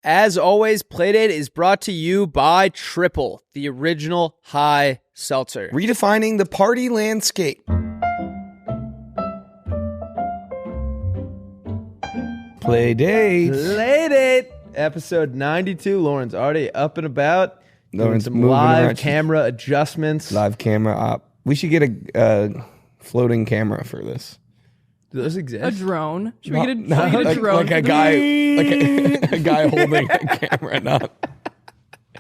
As always, Playdate is brought to you by Triple, the original high seltzer. Redefining the party landscape. Playdate. Episode 92. Lauren's already up and about. Lauren's some moving live around. camera adjustments. Live camera up. We should get a floating camera for this. Do those exist? A drone. Should we get a like, drone? like a guy, like a guy holding a camera, not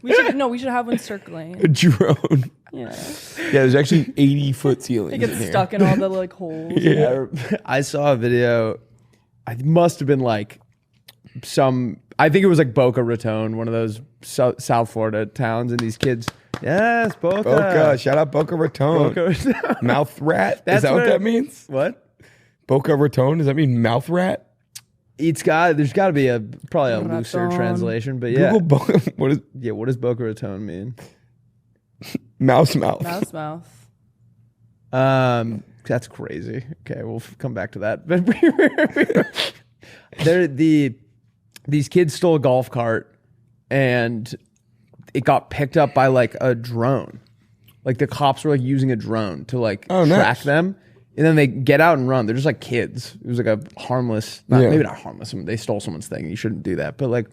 We should have one circling. a drone. Yeah. Yeah, there's actually 80-foot ceilings. It gets in here. stuck in all the like holes. Yeah. I saw a video. It must have been like I think it was like Boca Raton, one of those South Florida towns, and these kids. Yes, Boca. Shout out Boca Raton. Boca Raton. Mouth rat. That's Is that what that means? What? Boca Raton. Does that mean mouth rat? There's got to be probably a looser Raton. translation, but yeah. Google what What does Boca Raton mean? mouse mouth? Mouse mouth. That's crazy. Okay, we'll come back to that. But these kids stole a golf cart, and it got picked up by like a drone. Like the cops were like using a drone to like track nice. them, and then they get out and run. They're just like kids. It was like a harmless, maybe not harmless. They stole someone's thing. You shouldn't do that, but like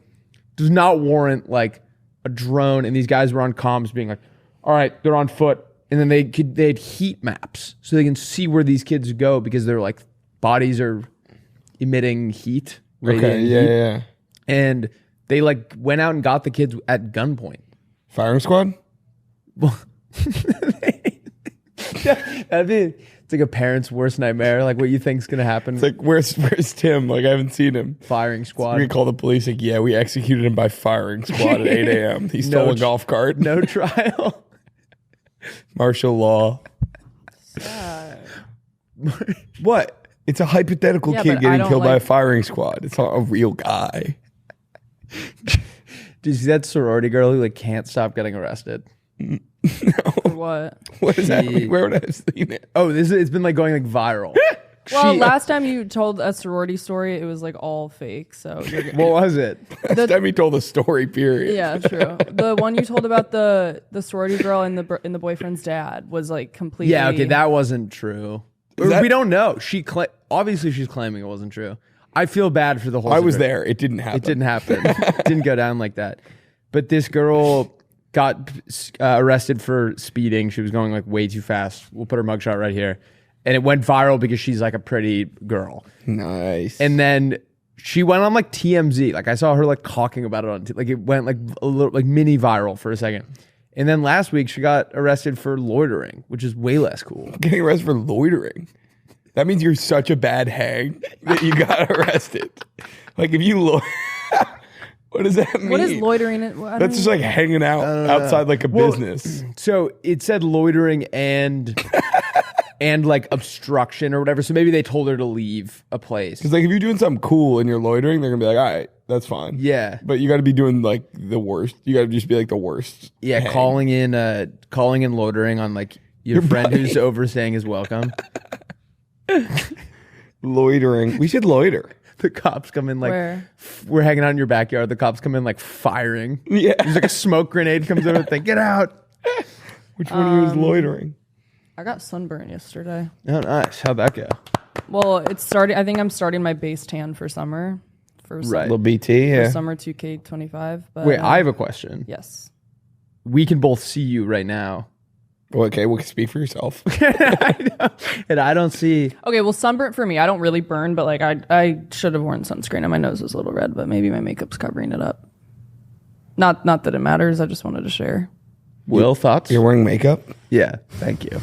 does not warrant like a drone. And these guys were on comms being like, "All right, they're on foot." And then they had heat maps so they can see where these kids go because their like bodies are emitting heat. Okay, yeah. And they like went out and got the kids at gunpoint. Firing squad? Well, it's like a parent's worst nightmare. Like what you think's gonna happen? It's like, where's Tim? Like, I haven't seen him. Firing squad. We call the police. Like, yeah, we executed him by firing squad at 8 a.m. He stole a golf cart. No trial. Martial law. What? It's a hypothetical Yeah, kid but getting killed by a firing squad. It's not a real guy. Did you see that sorority girl who like can't stop getting arrested? No. What? What does that mean? Where would I have seen it? Oh, it's been like going like viral. Well, last time you told a sorority story, it was like all fake. So What was it? Last time he told a story, period. yeah, true. The one you told about the sorority girl and the boyfriend's dad was like completely. Yeah, okay, that wasn't true. We don't know. Obviously she's claiming it wasn't true. I feel bad for the whole. I was there. It didn't happen. It didn't happen. It didn't go down like that. But this girl got arrested for speeding. She was going like way too fast. We'll put her mugshot right here. And it went viral because she's like a pretty girl. Nice. And then she went on like TMZ. Like I saw her like talking about it on like it went like a little like mini viral for a second. And then last week she got arrested for loitering, which is way less cool. Getting arrested for loitering. That means you're such a bad hang that you got arrested. Like if you what does that mean? What is loitering? That's just like hanging out outside like a business. So it said loitering and like obstruction or whatever. So maybe they told her to leave a place. Because like if you're doing something cool and you're loitering, they're gonna be like, all right, that's fine. Yeah. But you got to be doing like the worst. You got to just be like the worst. Yeah, hang. calling in loitering on like your friend buddy. who's overstaying his welcome. Loitering. We should loiter. The cops come in like Where? We're hanging out in your backyard. The cops come in like firing. Yeah. There's like a smoke grenade comes over. Like, get out. Which one of you is loitering? I got sunburn yesterday. Oh, nice. How'd that go? Well, it's starting. I think I'm starting my base tan for summer. Right. Little BT. For Yeah. summer 2K25. But Wait, I have a question. yes. We can both see you right now. Okay, well, speak for yourself. And I don't see. Okay, well, sunburn for me. I don't really burn, but like I should have worn sunscreen and my nose was a little red, but maybe my makeup's covering it up. Not that it matters. I just wanted to share. Will, thoughts? You're wearing makeup? Yeah. Thank you.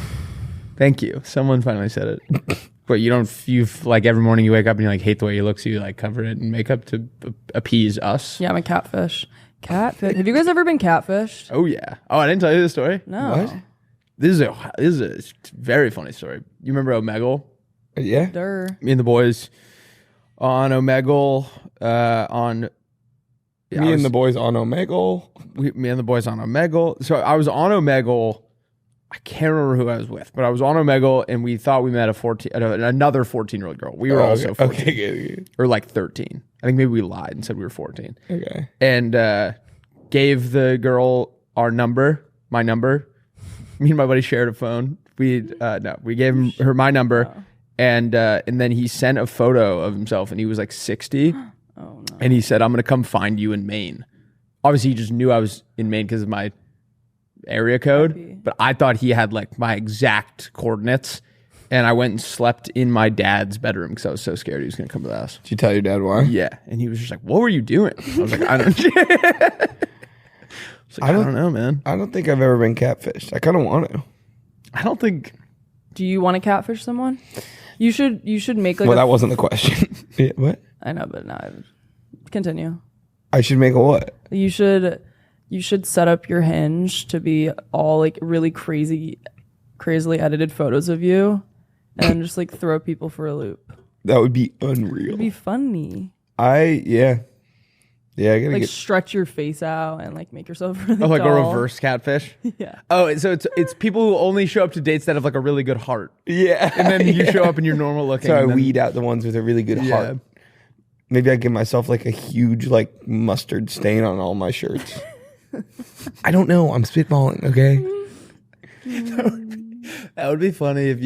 Thank you. Someone finally said it. But you like every morning you wake up and you like hate the way you look, so you like cover it in makeup to appease us. Yeah, I'm a catfish. Catfish. Have you guys ever been catfished? Oh yeah. Oh, I didn't tell you this story. No. What? This is a very funny story. You remember Omegle? Yeah. Durr. Me and the boys on Omegle on. Yeah, Me and the boys on Omegle. Me and the boys on Omegle. So I was on Omegle. I can't remember who I was with, but I was on Omegle and we thought we met another 14-year-old girl. We were also 14 okay, good. or like 13. I think maybe we lied and said we were 14. Okay. And gave the girl my number. Me and my buddy shared a phone. We gave her my number, and then he sent a photo of himself, and he was like 60. Oh, no. And he said, "I'm gonna come find you in Maine." Obviously, he just knew I was in Maine because of my area code, but I thought he had like my exact coordinates. And I went and slept in my dad's bedroom because I was so scared he was gonna come to the house. Did you tell your dad why? Yeah, and he was just like, "What were you doing?" I was like, "I don't." I don't know, man. I don't think I've ever been catfished. I kind of want to. I don't think. Do you want to catfish someone? You should make like. Well, that wasn't the question. Yeah, what? I know, but now continue. I should make a what? You should set up your Hinge to be all like really crazily edited photos of you, and then just like throw people for a loop. That would be unreal. It'd be funny. Yeah. I gotta Like stretch your face out and like make yourself really like tall. a reverse catfish. Yeah. Oh, so it's people who only show up to dates that have like a really good heart, Yeah. and then you show up and you're normal looking. So I and then- weed out the ones with a really good heart. Maybe I give myself like a huge like mustard stain on all my shirts. I don't know. I'm spitballing. Okay. That would be funny if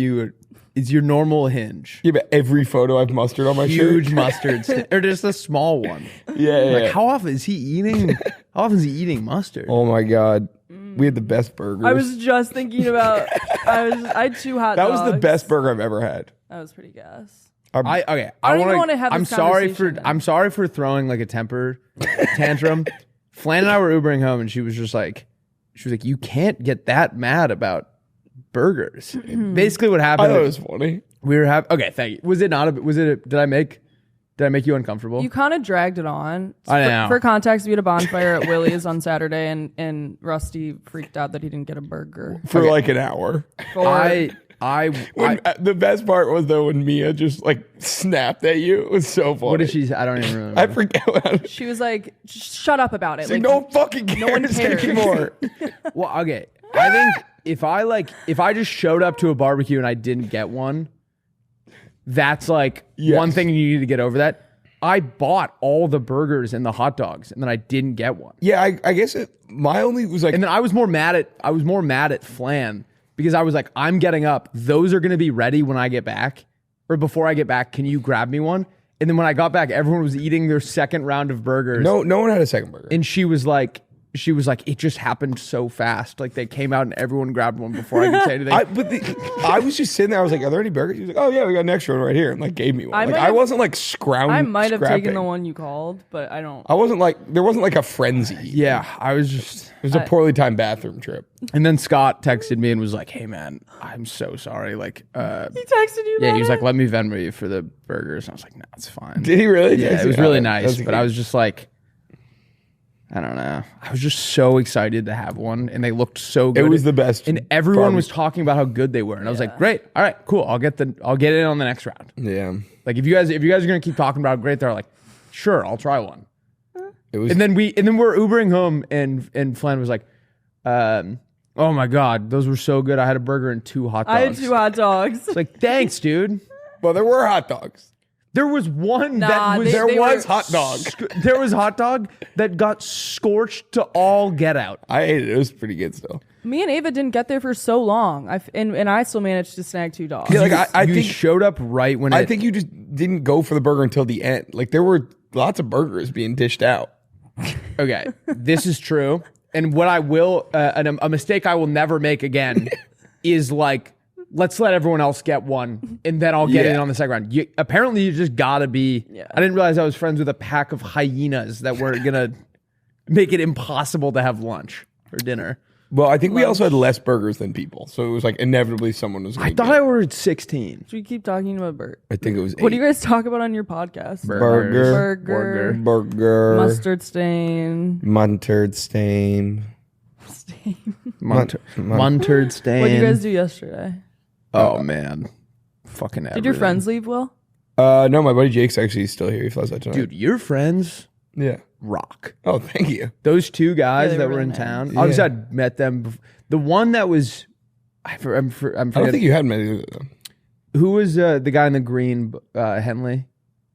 it's your normal Hinge. Yeah, but every photo I've mustard on my shirt. Huge mustard, or just a small one. Yeah. Like, how often is he eating? How often is he eating mustard? Oh my god, we had the best burgers. I was just thinking about. I had 2 hot dogs. That was the best burger I've ever had. That was pretty gas. I don't even wanna have I'm this sorry conversation. I'm sorry for throwing like a temper tantrum. Flan and I were Ubering home, and she was like, "You can't get that mad about burgers." Basically, what I happened? thought it was funny. We were having. Okay, thank you. Was it not? Did I make you uncomfortable? You kind of dragged it on. I know. For context, we had a bonfire at Willie's on Saturday, and Rusty freaked out that he didn't get a burger. For like an hour. The best part was though when Mia just like snapped at you. It was so funny. What did she say? I don't even remember. I forget what She was like, "Shut up about it." like, no one fucking cares, no one cares. anymore. Well, okay. I think if I just showed up to a barbecue and I didn't get one, that's like one thing you need to get over that. I bought all the burgers and the hot dogs, and then I didn't get one. Yeah, I guess my only was like, And then I was more mad at Flan because I was like, I'm getting up. Those are going to be ready when I get back, or before I get back. Can you grab me one? And then when I got back, everyone was eating their second round of burgers. no one had a second burger. And she was like, it just happened so fast. Like they came out and everyone grabbed one before I could say anything. I was just sitting there. I was like, "Are there any burgers?" She was like, "Oh yeah, we got an extra one right here," and like gave me one. I wasn't like scrounging. I might have scrapping. taken the one you called, but I don't. I wasn't like there wasn't like a frenzy. Yeah, I was just. It was a poorly timed bathroom trip. And then Scott texted me and was like, "Hey man, I'm so sorry." Like, He texted you. yeah, about he was it? like, "Let me Venmo you for the burgers." And I was like, "No, it's fine." Did he really? Yeah, it was really nice. But I was just like, I don't know. I was just so excited to have one, and they looked so good. It was the best. And everyone was talking about how good they were, and I was like, "Great, all right, cool. I'll get in on the next round." Yeah. Like if you guys are gonna keep talking about how great they're, like, sure, I'll try one. It was. And then we're Ubering home, and Flan was like, "Oh my god, those were so good. I had a burger and 2 hot dogs." I had 2 hot dogs. It's like, thanks, dude. Well, there were hot dogs. There was one Nah, that was they were- hot dogs. there was hot dog that got scorched to all get out. I ate it. It was pretty good still. Me and Ava didn't get there for so long. And I still managed to snag 2 dogs. Yeah, like I You think showed up right when I think you just didn't go for the burger until the end. Like there were lots of burgers being dished out. Okay, this is true. And what I will, a mistake I will never make again is like, let's let everyone else get one, and then I'll get in on the second round. Apparently, you just gotta be. Yeah. I didn't realize I was friends with a pack of hyenas that were gonna make it impossible to have lunch or dinner. Well, I think we also had less burgers than people, so it was like inevitably someone was. I thought I ordered 16. Should we keep talking about Bert? I think it was. 8. What do you guys talk about on your podcast? Burger. Mustard stain. Muntard stain. Muntard stain. What did you guys do yesterday? Oh man, fucking. Did your friends leave, Will? No, my buddy Jake's actually still here. He flies out tonight. Dude, your friends Yeah. rock. Oh, thank you. Those 2 guys Yeah, they that were were really in nice. town. Obviously, I'd met them. The one that was I don't think you had many of them. Who was the guy in the green, Henley?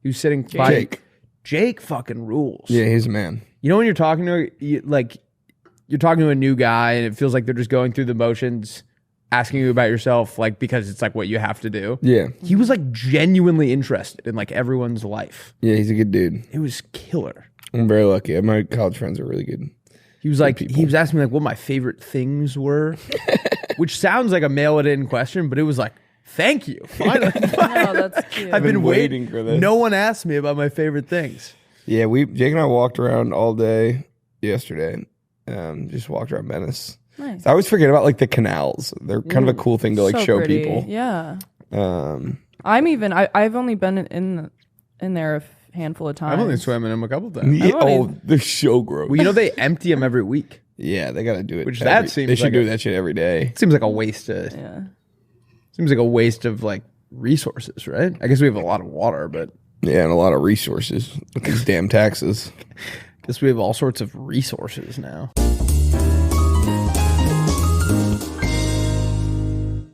He was sitting by Jake. Jake fucking rules. Yeah, he's a man. You know when you're talking to you're talking to a new guy and it feels like they're just going through the motions, asking you about yourself, like because it's like what you have to do. Yeah. He was like genuinely interested in like everyone's life. Yeah, he's a good dude. It was killer. I'm very lucky. My college friends are really good. He was like, he was asking me like what my favorite things were, which sounds like a mail it in question, but it was like, thank you. Finally. No, that's cute. I've been waiting for this. No one asked me about my favorite things. Yeah, Jake and I walked around all day yesterday. Just walked around Venice. Nice. I always forget about like the canals. They're kind of a cool thing to like So show pretty. people. Yeah. I've I've only been in there a handful of times. I've only swam in them a couple times. Yeah, they're so gross. Well, you know they empty them every week. Yeah, they got to do it. Which that seems they should like do that shit every day. It seems like a waste of. Yeah. Seems like a waste of like resources, right? I guess we have a lot of water, but Yeah, and a lot of resources with these damn taxes. I guess we have all sorts of resources now.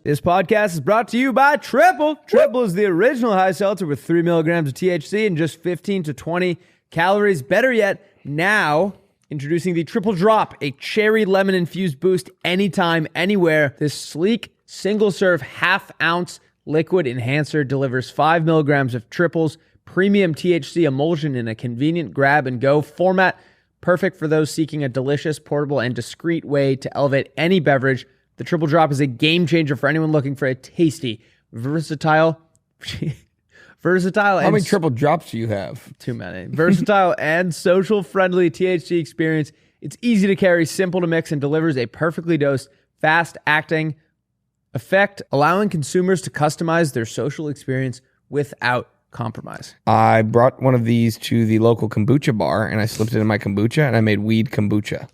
This podcast is brought to you by Triple. Triple is the original high seltzer with 3 milligrams of THC and just 15 to 20 calories. Better yet, now introducing the Triple Drop, a cherry lemon infused boost anytime, anywhere. This sleek, single-serve, half-ounce liquid enhancer delivers 5 milligrams of Triple's premium THC emulsion in a convenient grab-and-go format, perfect for those seeking a delicious, portable, and discreet way to elevate any beverage. The Triple Drop is a game changer for anyone looking for a tasty, versatile. How many triple drops do you have? Too many. Versatile and social-friendly THC experience. It's easy to carry, simple to mix, and delivers a perfectly dosed, fast-acting effect, allowing consumers to customize their social experience without compromise. I brought one of these to the local kombucha bar, and I slipped it in my kombucha, and I made weed kombucha.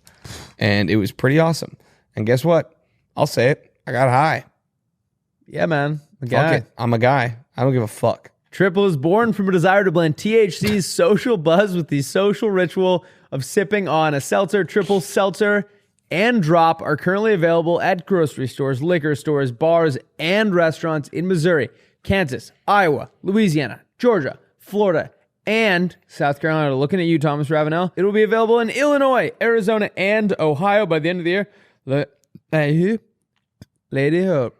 And it was pretty awesome. And guess what? I'll say it. I got high. Yeah, man. Fuck it. I'm a guy. I don't give a fuck. Triple is born from a desire to blend THC's social buzz with the social ritual of sipping on a seltzer. Triple Seltzer and Drop are currently available at grocery stores, liquor stores, bars, and restaurants in Missouri, Kansas, Iowa, Louisiana, Georgia, Florida, and South Carolina. Looking at you, Thomas Ravenel. It will be available in Illinois, Arizona, and Ohio by the end of the year. Lady Hope.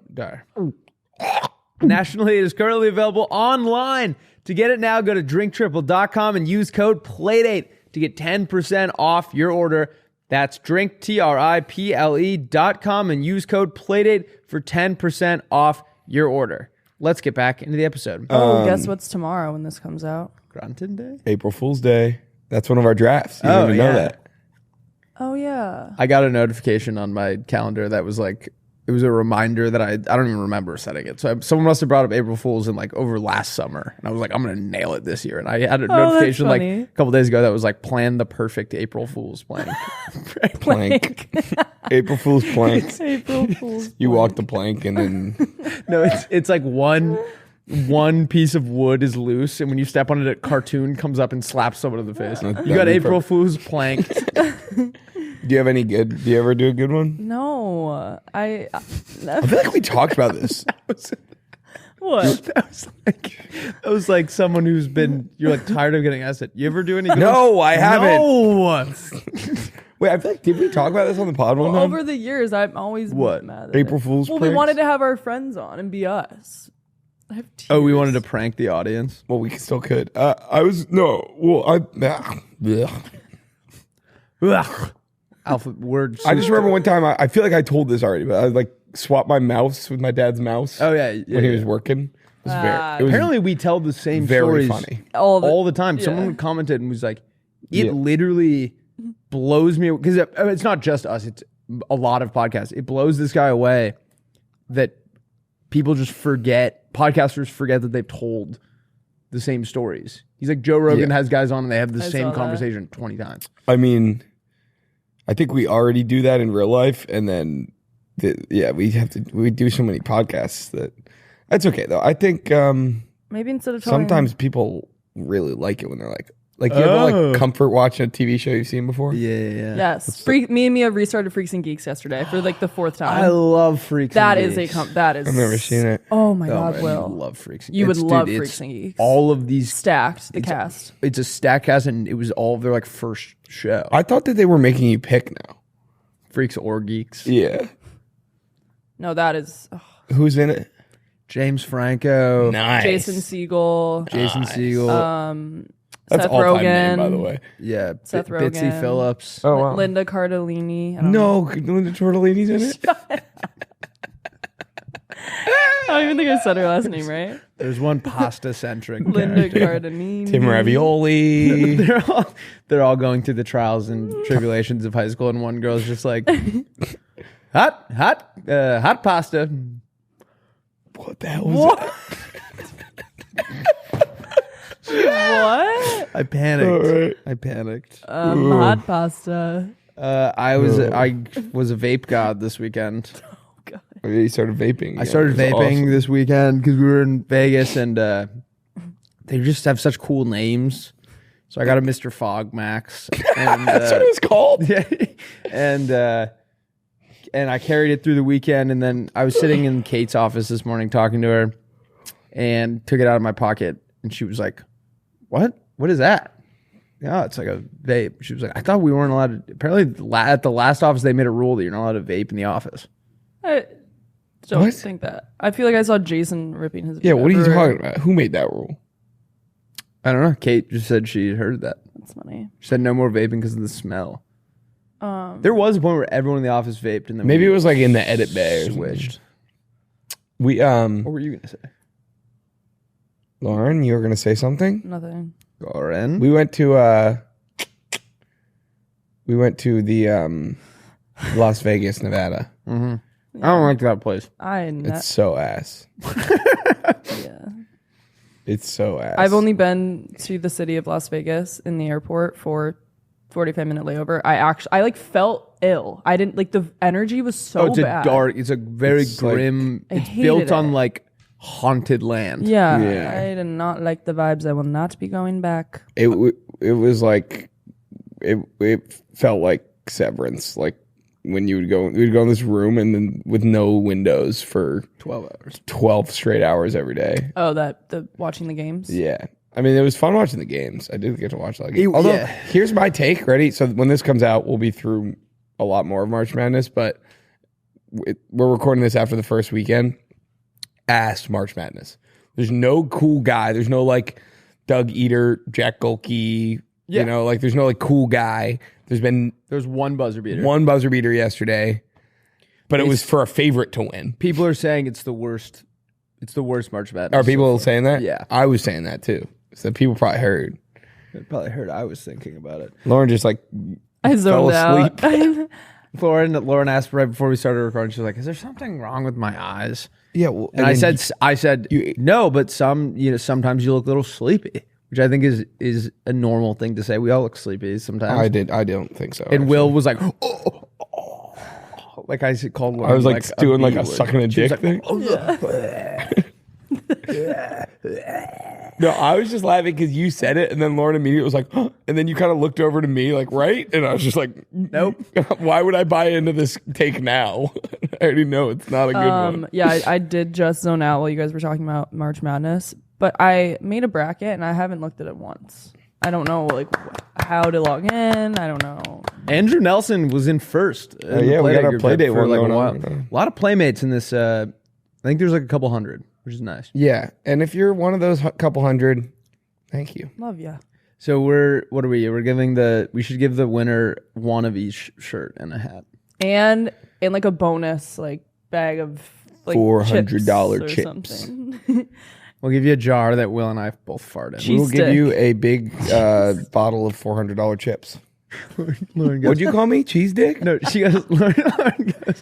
Nationally, it is currently available online. To get it now, go to drinktriple.com and use code Playdate to get 10% off your order. That's drinktriple.com and use code Playdate for 10% off your order. Let's get back into the episode. Guess what's tomorrow when this comes out? Granted Day? April Fool's Day. That's one of our drafts. You don't even know that. Oh, yeah. I got a notification on my calendar that was like, it was a reminder that I don't even remember setting it. So someone must have brought up April Fool's in like over last summer. And I was like, I'm going to nail it this year. And I had a notification like a couple days ago that was like, plan the perfect April Fool's plank. Plank. April Fool's plank. April Fool's You walk the plank and then... No, it's like one piece of wood is loose. And when you step on it, a cartoon comes up and slaps someone in the face. You got April Fool's plank. Do you have any good? Do you ever do a good one? No, I feel like we talked about this. What? That was like someone who's been. You're like tired of getting asked it. You ever do any? Good No, ones? I haven't. No. Wait, I feel like did we talk about this on the pod one time? Over the years, I'm always mad at April it. Fool's Well, pranks? we wanted to have our friends on and be us. I have tears. Oh, we wanted to prank the audience. Well, we still could. Alpha words. I just remember one time. I feel like I told this already, but I like swapped my mouse with my dad's mouse. Oh yeah, when he was working. It was it was Apparently, we tell the same very stories funny all the time. Someone commented and was like, "It literally blows me because it's not just us; it's a lot of podcasts. It blows this guy away that people just forget. Podcasters forget that they've told the same stories. He's like Joe Rogan has guys on and they have the same conversation 20 times. I mean, I think we already do that in real life, and then we do so many podcasts that that's okay though. I think maybe instead of telling sometimes people really like it when they're like, Like you ever like comfort watching a TV show you've seen before? Yeah. Yes. Me and Mia restarted Freaks and Geeks yesterday for like the 4th time. I love Freaks That and is Geeks. that is. I've never seen it. Oh my Oh, God, man, Will. you love Freaks and You would Geeks. love Dude, Freaks and Geeks. All of these Stacked, the cast. It's a stack cast, and it was all of their like first show. I thought that they were making you pick now. Freaks or Geeks. Yeah. No, that is Who's in it? James Franco. Nice. Jason Segel. Jason Segel. That's Seth all-time Rogen. name, by the way. Yeah. Seth Bitsy Rogen. Phillips. Oh, wow. Linda Cardellini. I don't know. No, Linda Tortellini's in it? I don't even think I said her last name right. There's one pasta centric. Linda Cardellini. Tim Ravioli. They're all going through the trials and tribulations of high school, and one girl's just like, hot pasta. What the hell was that? What? I panicked. All right. I panicked. Hot pasta. I was a vape god this weekend. Oh, yeah, you started vaping. I started That's vaping awesome. this weekend because we were in Vegas, and they just have such cool names. So I got a Mr. Fog Max. And, That's what it's called? yeah, and I carried it through the weekend, and then I was sitting in Kate's office this morning talking to her, and took it out of my pocket, and she was like, "What? What is that?" Yeah, it's like a vape. She was like, "I thought we weren't allowed to." Apparently, at the last office, they made a rule that you're not allowed to vape in the office. I don't What? think that. I feel like I saw Jason ripping his. Yeah, what are you Or- talking about? Who made that rule? I don't know. Kate just said she heard that. That's funny. She said no more vaping because of the smell. There was a point where everyone in the office vaped, and then Maybe we it was like in the edit bay or switched. We What were you gonna say, Lauren, you were gonna say something? Nothing. Lauren? We went to the Las Vegas, Nevada. I don't like that place. It's so ass. Yeah. It's so ass. I've only been to the city of Las Vegas in the airport for 45-minute layover. I like felt ill. I didn't like the energy was so It's bad. it's a very It's like- grim. I It's hated built on it. like haunted land. Yeah, Yeah. I did not like the vibes. I will not be going back. it was like it felt like Severance, like when we'd go in this room and then with no windows for 12 hours. 12 straight hours every day. Oh, the watching the games. Yeah. I mean, it was fun watching the games. I did get to watch a lot of games. Although, yeah. here's my take. Ready? So when this comes out, we'll be through a lot more of March Madness, but we're recording this after the first weekend. Ass March Madness. There's no cool guy. There's no like Doug Eater, Jack Golke. Yeah. You know, like there's no like cool guy. There's one buzzer beater. One buzzer beater yesterday, but it was for a favorite to win. People are saying it's the worst. It's the worst March Madness. Are people saying that? Yeah. I was saying that too. So people probably heard. They probably heard I was thinking about it. Lauren just like I zoned fell out. Lauren asked right before we started recording. She was like, "Is there something wrong with my eyes?" yeah. Well, And I said, no, but sometimes you look a little sleepy, which I think is a normal thing to say. We all look sleepy sometimes. I don't think so. And actually. Will was like, like I called Lauren. I was like doing like a B word. sucking a She was dick like, thing. No, I was just laughing because you said it, and then Lauren immediately was like, huh? And then you kind of looked over to me like, right? And I was just like, Nope. Why would I buy into this take now? I already know it's not a good one. Yeah, I did just zone out while you guys were talking about March Madness, but I made a bracket and I haven't looked at it once. I don't know like how to log in. I don't know. Andrew Nelson was in first. In Yeah, the we got our group Playdate for one like a going while. on. A lot of playmates in this. I think there's like a couple hundred, which is nice. Yeah, and if you're one of those couple hundred, thank you. Love ya. So what are we? We should give the winner one of each shirt and a hat. And in like a bonus like bag of like $400 chips. Or chips. something. We'll give you a jar that Will and I both fart in. Cheese We'll give stick. you a big bottle of $400 chips. Lauren goes, What'd you call me? Cheese dick? no, she goes, Lauren goes,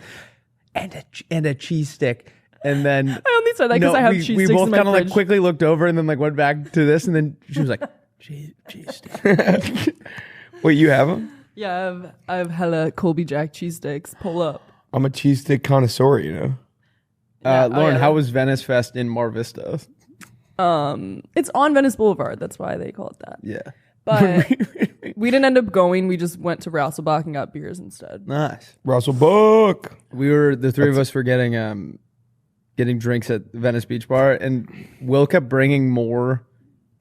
and a cheese stick. And then I only said that because I have cheese we sticks both in my kind of like fridge. quickly looked over and then like went back to this, and then she was like, cheese stick. Wait, you have them? Yeah, I have hella Colby Jack cheese sticks. Pull up. I'm a cheese stick connoisseur, you know. Lauren, yeah. how was Venice Fest in Mar Vista? It's on Venice Boulevard. That's why they call it that. Yeah. But we didn't end up going. We just went to Rasselbach and got beers instead. Nice. Rasselbach. The three of us were getting drinks at Venice Beach Bar, and Will kept bringing more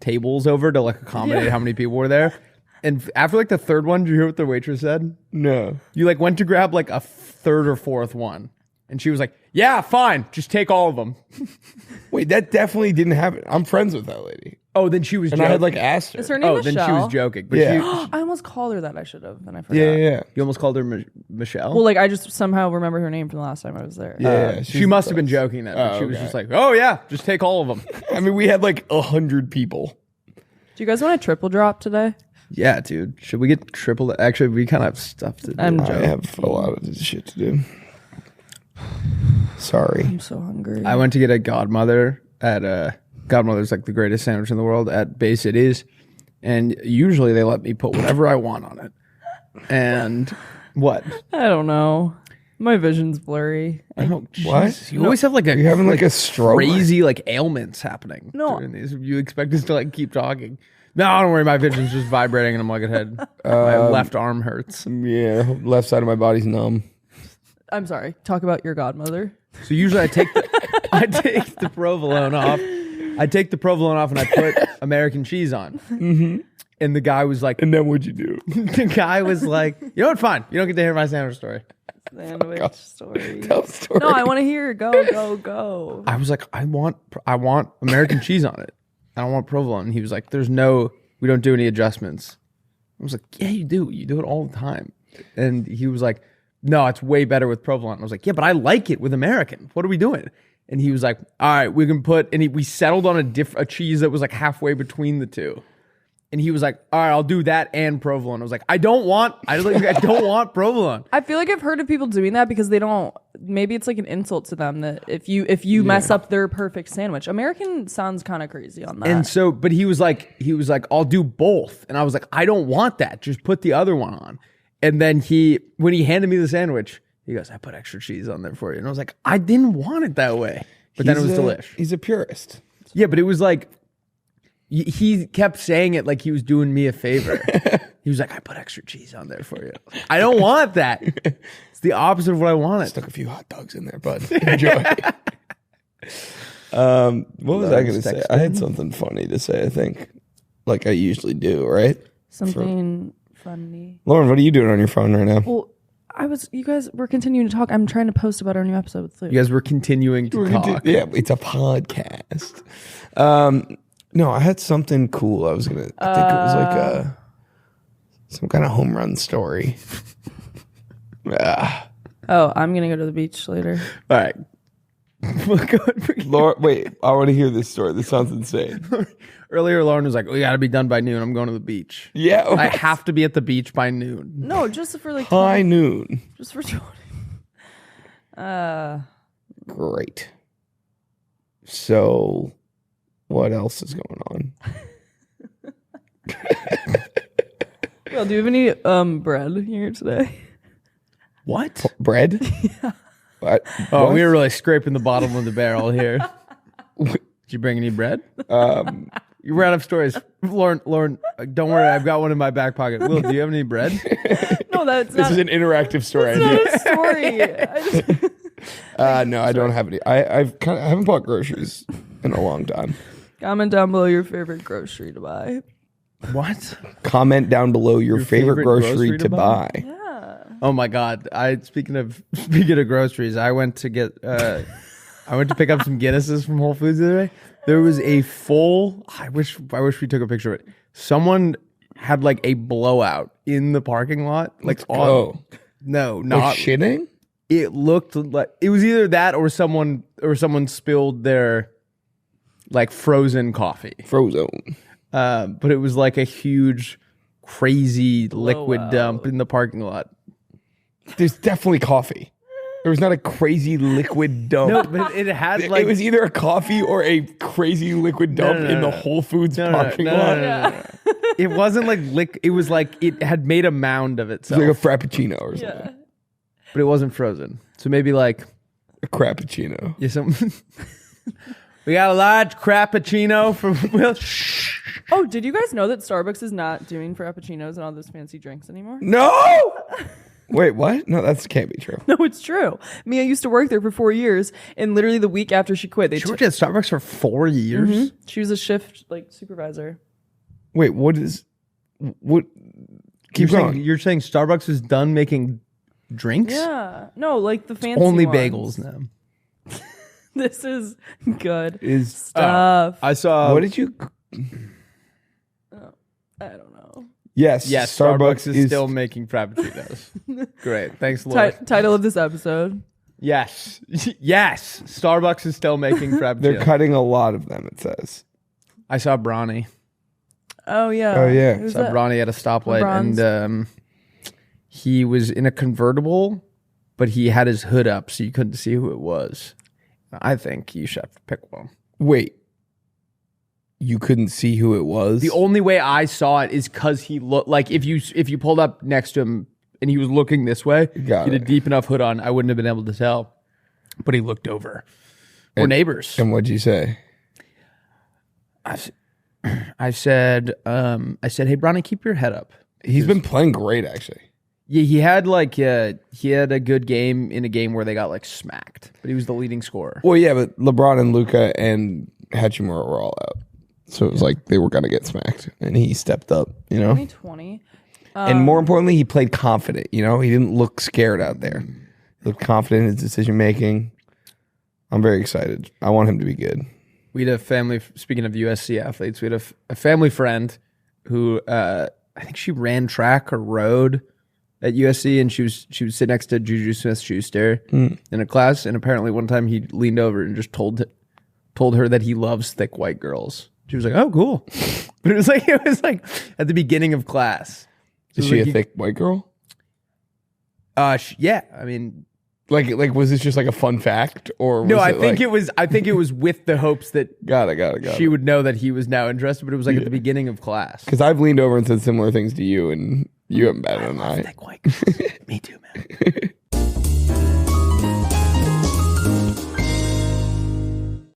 tables over to like accommodate how many people were there. And after like the third one, did you hear what the waitress said? No. You like went to grab like a third or fourth one, and she was like, "Yeah, fine, just take all of them." Wait, that definitely didn't happen. I'm friends with that lady. Oh, then she was And joking. I had like asked her. Is her name Michelle? Then she was joking. But Yeah. I almost called her that. I should have, and I forgot. Yeah. You almost called her Michelle? Well, like I just somehow remember her name from the last time I was there. Yeah. she must have been joking then. She was just like, "Oh yeah, just take all of them." I mean, we had like 100 people. Do you guys want a triple drop today? Yeah, dude. Should we get triple? Actually, we kind of have stuff to do. I'm I joking. have a lot of shit to do. Sorry. I'm so hungry. I went to get a Godmother at Godmother's like the greatest sandwich in the world at Bay Cities, and usually they let me put whatever I want on it. And what? I don't know. My vision's blurry. Oh, What? Jesus. You always have like a You're having like a stroke? crazy like ailments happening. No. during these. You expect us to like keep talking. No, don't worry. My vision's just vibrating, and I'm like, ahead. My left arm hurts. Yeah, left side of my body's numb. I'm sorry. Talk about your godmother. So usually I take the provolone off. I take the provolone off and I put American cheese on. Mm-hmm. And the guy was like, And then what'd you do? the guy was like, you know what? Fine. You don't get to hear my sandwich story. Sandwich story. Tell the story. No, I want to hear. Go. I was like, I want American cheese on it. I don't want provolone. And he was like, we don't do any adjustments. I was like, yeah, you do. You do it all the time. And he was like, no, it's way better with provolone. I was like, yeah, but I like it with American. What are we doing? And he was like, all right, we can put, and we settled on a cheese that was like halfway between the two. And he was like, all right, I'll do that and provolone. I was like, I don't want provolone. I feel like I've heard of people doing that because they don't. Maybe it's like an insult to them that if you mess up their perfect sandwich. American sounds kind of crazy on that. And so, but he was like, I'll do both. And I was like, I don't want that. Just put the other one on. And then when he handed me the sandwich, he goes, I put extra cheese on there for you. And I was like, I didn't want it that way. But then it was delish. He's a purist. Yeah, but it was like, he kept saying it like he was doing me a favor. He was like, I put extra cheese on there for you. I don't want that. It's the opposite of what I wanted. Stuck a few hot dogs in there, bud. Enjoy. What was I going to say? I had something funny to say, I think. Like I usually do, right? Something funny. Lauren, what are you doing on your phone right now? Well, you guys were continuing to talk. I'm trying to post about our new episode with Luke. You guys were continuing to talk. Yeah, it's a podcast. No, I had something cool. I think it was like some kind of home run story. Oh, I'm going to go to the beach later. All right. Lauren, wait, I want to hear this story. This sounds insane. Earlier, Lauren was like, we got to be done by noon. I'm going to the beach. Yeah. I have to be at the beach by noon. No, just for like High noon. Just for 20. Great. So, what else is going on? Well, do you have any bread here today? What? Bread? Yeah. What? Oh, we were really scraping the bottom of the barrel here. Did you bring any bread? You ran out of stories. Lauren, don't worry. I've got one in my back pocket. Will, do you have any bread? No, that's This is an interactive story. not a story. No, I don't have any. I haven't bought groceries in a long time. Comment down below your favorite grocery to buy. What? Comment down below your favorite grocery to buy. Yeah. Oh my God! Speaking of groceries, I went to pick up some Guinnesses from Whole Foods the other day. There was a full. I wish we took a picture of it. Someone had like a blowout in the parking lot. No, not Like shitting. It looked like it was either that or someone spilled their like frozen coffee. Frozone. But it was like a huge, crazy liquid Blowout. dump in the parking lot. There's definitely coffee. There was not a crazy liquid dump. No, but it had like it was either a coffee or a crazy liquid dump in the Whole Foods parking lot. No. It wasn't like It was like it had made a mound of It's itself. like a frappuccino or something. Yeah. But it wasn't frozen. So maybe like A crappuccino. we got a large crappuccino from Will. Shh. Oh, did you guys know that Starbucks is not doing frappuccinos and all those fancy drinks anymore? No. Wait, what? No, that can't be true. No, it's true. Mia used to work there for 4 years, and literally the week after she quit, She worked at Starbucks for 4 years. Mm-hmm. She was a shift supervisor. Wait, what? Keep going. You're saying Starbucks is done making drinks? Yeah. No, like the fancy Only ones. bagels now. This is good Is stuff. I saw. what did you? I don't know. Yes, Yes, Starbucks is still making frappuccinos. Great, thanks, Lord. Title of this episode. Yes, yes, Starbucks is still making frappuccinos. They're cutting a lot of them. It says. I saw Bronny. Oh yeah. Oh, yeah. Who's Saw that? Bronny at a stoplight, LeBron's? and he was in a convertible, but he had his hood up, so you couldn't see who it was. I think you should have to pick one. Wait, you couldn't see who it was? The only way I saw it is because he looked like if you pulled up next to him and he was looking this way, he Got had a it. deep enough hood on, I wouldn't have been able to tell. But he looked over. We're neighbors. And what'd you say? I said, hey, Bronny, keep your head up. He's been playing great, actually. Yeah, he had a good game in a game where they got like smacked, but he was the leading scorer. Well, yeah, but LeBron and Luka and Hachimura were all out. So it was like they were going to get smacked. And he stepped up, 2020. And more importantly, he played confident, He didn't look scared out there. He looked confident in his decision making. I'm very excited. I want him to be good. We had a family, speaking of USC athletes, we had a family friend who I think she ran track or rode at USC, and she would sit next to Juju Smith-Schuster in a class, and apparently one time he leaned over and just told her that he loves thick white girls. She was like, "Oh, cool," but it was like at the beginning of class. Is she a thick white girl? Yeah. I mean, Like was this just like a fun fact, or no? was I it think like, it was. I think it was with the hopes that got it. she would know that he was now interested. But it was like at the beginning of class. Because I've leaned over and said similar things to you, and you haven't batted an eye. Thick white girls. Me too, man.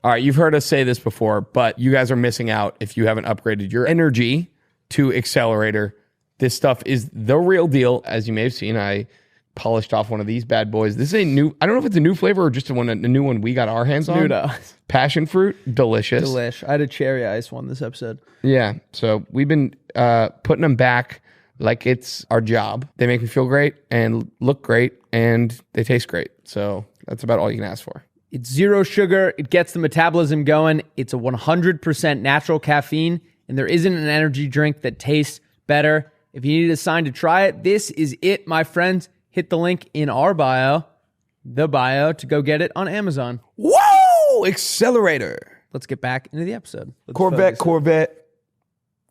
All right, you've heard us say this before, but you guys are missing out if you haven't upgraded your energy to Accelerator. This stuff is the real deal. As you may have seen, I polished off one of these bad boys. This is a new, I don't know if it's a new flavor or just a new one we got our hands on. New to us. Passion fruit, delicious. Delish. I had a cherry ice one this episode. Yeah, so we've been putting them back like it's our job. They make me feel great and look great, and they taste great. So that's about all you can ask for. It's zero sugar. It gets the metabolism going. It's a 100% natural caffeine, and there isn't an energy drink that tastes better. If you need a sign to try it, this is it, my friends. Hit the link in our bio, to go get it on Amazon. Whoa! Accelerator. Let's get back into the episode. Let's Corvette. focus.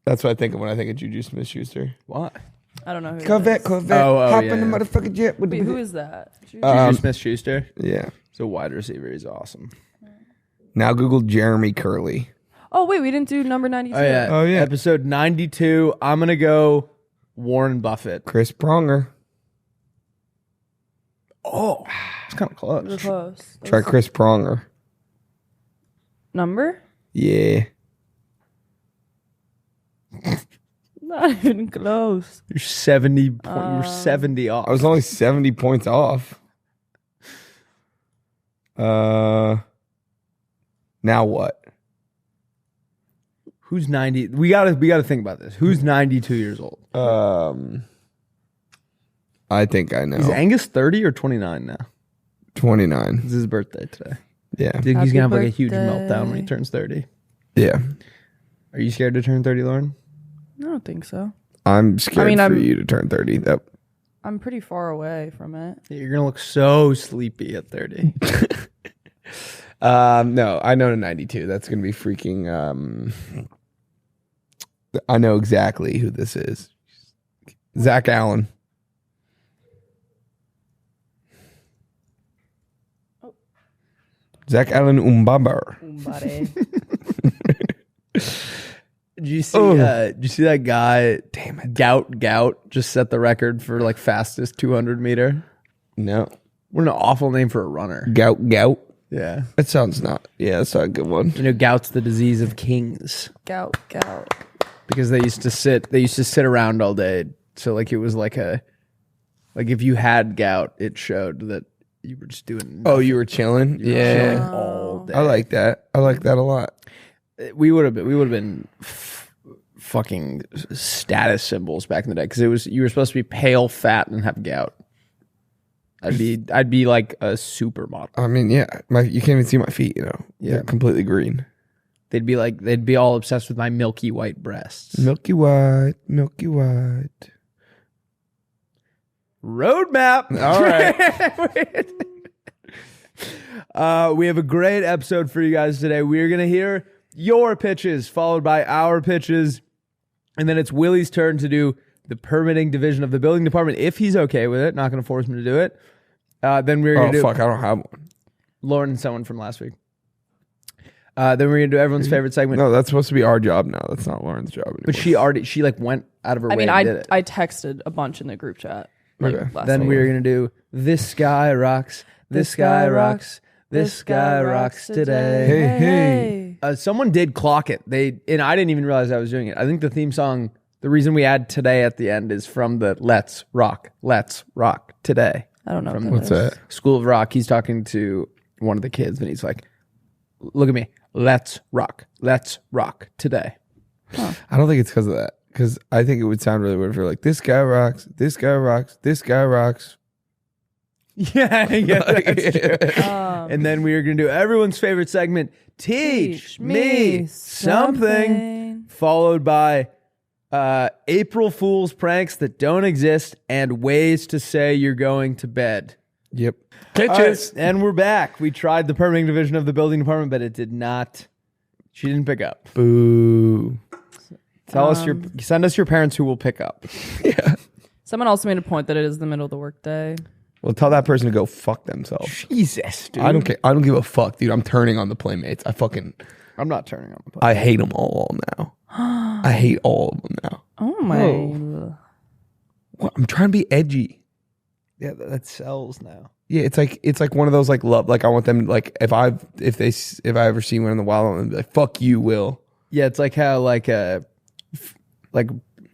That's what I think of when I think of Juju Smith-Schuster. Why? I don't know who Corvette. Oh, Hop yeah, in the yeah. motherfucking jet. With Wait, the who is that? Juju Smith-Schuster. Yeah. He's a wide receiver. He's awesome. Now Google Jeremy Curley. Oh wait, we didn't do number 92. Oh, yeah. Episode 92. I'm going to go Warren Buffett. Chris Pronger. Oh, it's kind of We're close. close. Try Chris Pronger. Number? Yeah. Not even close. You're 70 you're 70 off. I was only 70 points off. Now what? Who's 90? We got to think about this. Who's 92 years old? I think I know. Is Angus 30 or 29 now? 29. It's his birthday today. Yeah. I think he's Happy going to have like a huge birthday. meltdown when he turns 30. Yeah. Are you scared to turn 30, Lauren? I don't think so. I'm scared for I'm- you to turn 30. That I'm pretty far away from it. You're going to look so sleepy at 30. no, I know to 92. That's going to be freaking I know exactly who this is. Zach Allen. Zach Allen Umbaba. Did you see that guy? Damn it, Gout just set the record for like fastest 200 meter. No. What an awful name for a runner. Gout. Yeah, That sounds not. Yeah, that's not a good one. you know, gout's the disease of kings. Gout. because they used to sit around all day. So like it was like if you had gout, it showed that you were just doing nothing. Oh, you were chilling? Chilling all day. I like that. I like that a lot. We would have been fucking status symbols back in the day because you were supposed to be pale, fat, and have gout. I'd be like a supermodel. I mean, yeah, you can't even see my feet. They're completely green. They'd be all obsessed with my milky white breasts. Milky white, milky white. Roadmap. All right. We have a great episode for you guys today. We're gonna hear your pitches followed by our pitches, and then it's Willie's turn to do the permitting division of the building department if he's okay with it. Not going to force him to do it. Then we're going to do... fuck, I don't have one. Lauren and someone from last week. Then we're going to do everyone's favorite segment. No, that's supposed to be our job now. That's not Lauren's job anymore. But she like went out of her way and did it. I texted a bunch in the group chat. Okay. Then we're going to do This Guy Rocks. This Guy Rocks. This Guy Rocks Today. Hey. Someone did clock it. And I didn't even realize I was doing it. I think the theme song... The reason we add today at the end is from the Let's Rock Today. I don't know. What's that? School of Rock. He's talking to one of the kids and he's like, look at me. Let's rock today. Huh. I don't think it's because of that. Because I think it would sound really weird if you're like, this guy rocks, this guy rocks, this guy rocks. Yeah, that's true. And then we are going to do everyone's favorite segment, Teach Me Something, followed by April Fool's pranks that don't exist and ways to say you're going to bed. Yep. Pitches. Right, and we're back. We tried the permitting division of the building department, but it did not. She didn't pick up. Boo. Send us your parents who will pick up. Yeah. Someone also made a point that it is the middle of the workday. Well, tell that person to go fuck themselves. Jesus, dude. I don't care. I don't give a fuck, dude. I'm turning on the Playmates. I'm not turning on the Playmates. I hate them all now. I hate all of them now. Oh my. Oh. What? I'm trying to be edgy. Yeah, that sells now. Yeah, it's like one of those like love. Like I want them like if I ever see one in the wild, I'm gonna be like, fuck you, Will. Yeah, it's like how like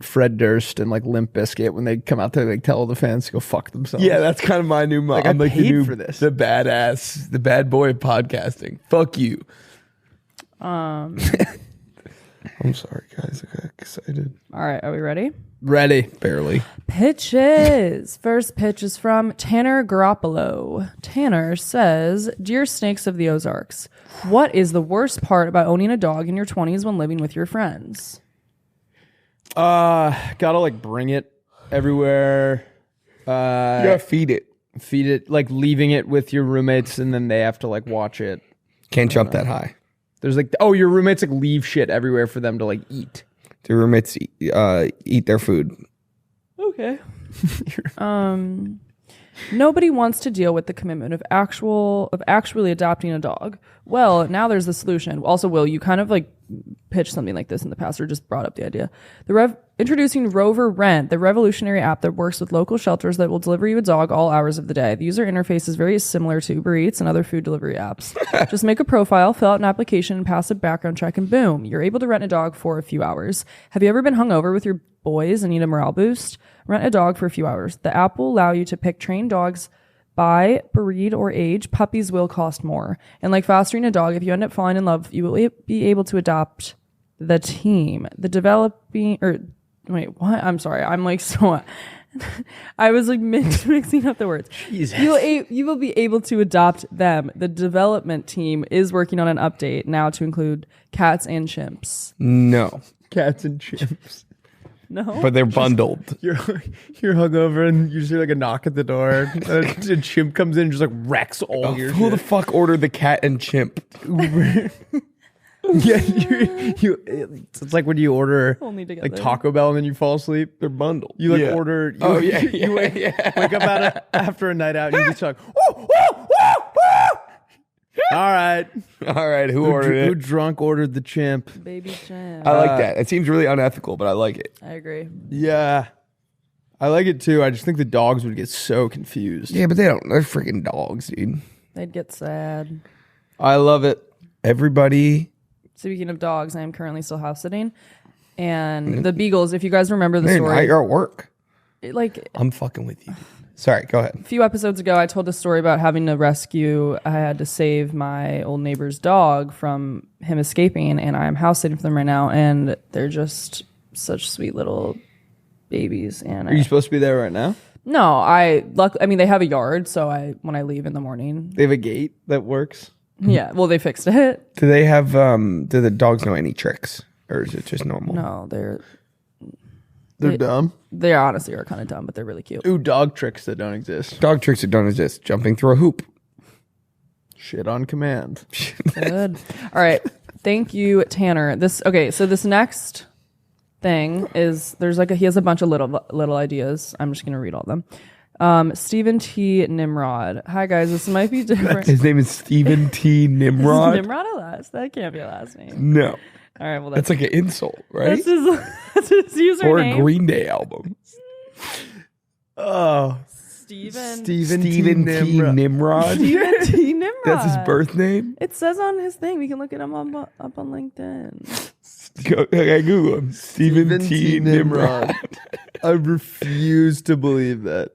Fred Durst and like Limp Bizkit when they come out there like tell all the fans to go fuck themselves. Yeah, that's kind of my new mom. Like, I'm like paid for this. The badass, the bad boy of podcasting. Fuck you. I'm sorry, guys. I got excited. All right, are we ready? Ready. Barely. Pitches. First pitch is from Tanner Garoppolo. Tanner says, Dear Snakes of the Ozarks, what is the worst part about owning a dog in your 20s when living with your friends? Gotta like bring it everywhere. You gotta feed it. Like leaving it with your roommates and then they have to like watch it. Can't jump that high. There's like, your roommates like leave shit everywhere for them to like eat. Do your roommates eat their food? Okay. Nobody wants to deal with the commitment of actually adopting a dog. Well, now there's the solution. Also, Will, you kind of like pitched something like this in the past or just brought up the idea. Introducing Rover Rent, the revolutionary app that works with local shelters that will deliver you a dog all hours of the day. The user interface is very similar to Uber Eats and other food delivery apps. Just make a profile, fill out an application, and pass a background check, and boom, you're able to rent a dog for a few hours. Have you ever been hungover with your boys and need a morale boost? Rent a dog for a few hours. The app will allow you to pick trained dogs by breed or age. Puppies will cost more. And like fostering a dog, if you end up falling in love, you will be able to adopt the team. Wait, what? I'm sorry. I'm like so... I was like mixing up the words. Jesus. You will be able to adopt them. The development team is working on an update now to include cats and chimps. No. Cats and chimps. No. But they're bundled. You're hungover and you just hear like a knock at the door. A chimp comes in and just like wrecks all your Who shit. the fuck ordered the cat and chimp? Yeah, it's like when you order like Taco Bell and then you fall asleep. They're bundled. You like order. You wake up after a night out and you just like, woo, woo, woo, woo. All right. Who ordered it? Who drunk ordered the chimp? Baby chimp. I like that. It seems really unethical, but I like it. I agree. Yeah, I like it too. I just think the dogs would get so confused. Yeah, but they don't. They're freaking dogs, dude. They'd get sad. I love it. Everybody. Speaking of dogs, I am currently still house sitting. And the beagles, if you guys remember the story. Now you're at work. I'm fucking with you. Sorry, go ahead. A few episodes ago, I told a story about having to rescue. I had to save my old neighbor's dog from him escaping, and I'm house sitting for them right now, and they're just such sweet little babies. And Are you supposed to be there right now? No, they have a yard, so when I leave in the morning. They have a gate that works? Yeah, well, they fixed it. Do they have, do the dogs know any tricks? Or is it just normal? No, they're dumb? They honestly are kind of dumb, but they're really cute. Ooh, dog tricks that don't exist. Dog tricks that don't exist. Jumping through a hoop. Shit on command. Good. All right. Thank you, Tanner. So this next thing is he has a bunch of little ideas. I'm just gonna read all of them. Stephen T. Nimrod. Hi guys, this might be different. His name is Stephen T. Nimrod. Nimrod a last? That can't be a last name. No. All right, well that's like an insult, right? That's his username. Or a Green Day album. Oh, Stephen T. Nimrod. Stephen T. Nimrod. That's his birth name. It says on his thing. We can look it up on LinkedIn. Google him. Stephen T. Nimrod. I refuse to believe that.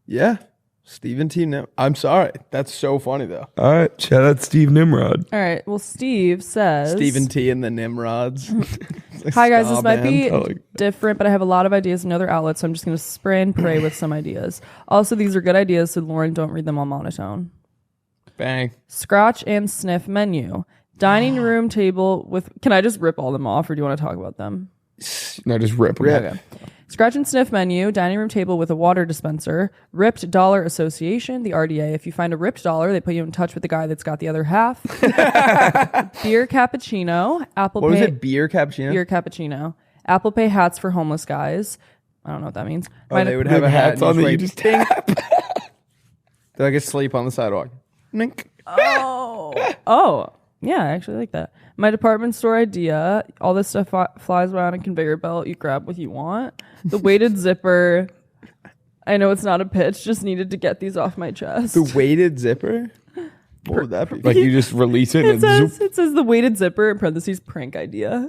Yeah. Stephen T. Nimrod. I'm sorry. That's so funny, though. All right. Shout out Steve Nimrod. All right. Well, Steve says... Stephen T. and the Nimrods. Hi, guys. This might be different, but I have a lot of ideas in other outlets, so I'm just going to spray and pray with some ideas. Also, these are good ideas, so Lauren, don't read them on monotone. Bang. Scratch and sniff menu. Dining room table with... Can I just rip all them off, or do you want to talk about them? No, just rip them. Okay. Scratch and sniff menu, dining room table with a water dispenser, ripped dollar association, the RDA. If you find a ripped dollar, they put you in touch with the guy that's got the other half. Beer cappuccino, Apple What Pay. was it? Beer cappuccino? Beer cappuccino. Apple Pay hats for homeless guys. I don't know what that means. They would have a hat on that you just tap. They're like asleep on the sidewalk. Nink. Oh. Yeah, I actually like that. My department store idea. All this stuff flies around a conveyor belt. You grab what you want. The weighted zipper. I know it's not a pitch. Just needed to get these off my chest. The weighted zipper? What would that be? Like you just release it and it says the weighted zipper in parentheses prank idea.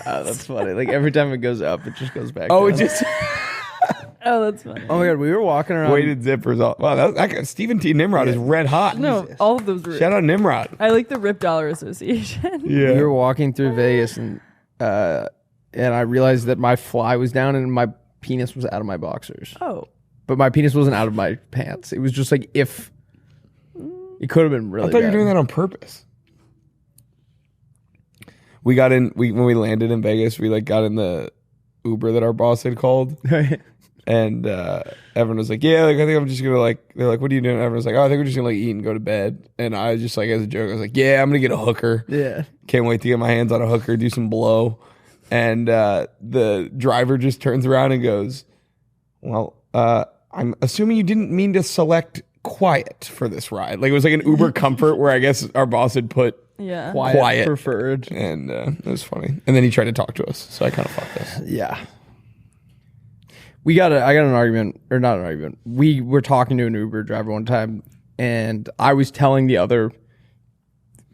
Oh, that's funny. Like every time it goes up, it just goes back Oh, down. it just... Oh, that's funny. Oh my God, we were walking around. Weighted zippers. Wow, that Stephen T. Nimrod is red hot. No, all of those were... Shout out Nimrod. I like the Rip Dollar Association. Yeah. We were walking through Vegas and I realized that my fly was down and my penis was out of my boxers. Oh. But my penis wasn't out of my pants. It was just like if... It could have been really I thought you bad. were doing that on purpose. We got in... when we landed in Vegas, we got in the Uber that our boss had called. And everyone was like, yeah, I think I'm just gonna they're like, what are you doing? Everyone was like, oh, I think we're just gonna eat and go to bed. And I was just as a joke, I was like, yeah, I'm gonna get a hooker. Yeah. Can't wait to get my hands on a hooker, do some blow. And the driver just turns around and goes, well, I'm assuming you didn't mean to select quiet for this ride. It was like an Uber Comfort where I guess our boss had put quiet preferred. And it was funny. And then he tried to talk to us. So I kind of fucked us. Yeah. I got an argument, or not an argument. We were talking to an Uber driver one time, and I was telling the other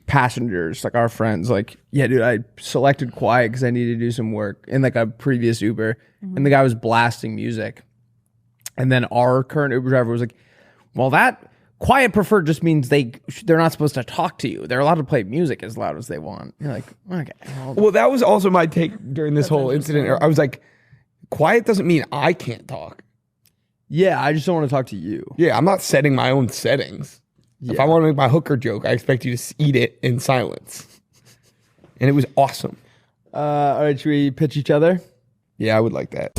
passengers, our friends, yeah, dude, I selected quiet because I needed to do some work in a previous Uber, and the guy was blasting music. And then our current Uber driver was like, well, that quiet preferred just means they're not supposed to talk to you. They're allowed to play music as loud as they want. You're like, okay. Well, that was also my take during this whole incident. I was like, quiet doesn't mean I can't talk. Yeah, I just don't want to talk to you. Yeah, I'm not setting my own settings. Yeah. If I want to make my hooker joke, I expect you to eat it in silence. And it was awesome. All right, should we pitch each other? Yeah, I would like that.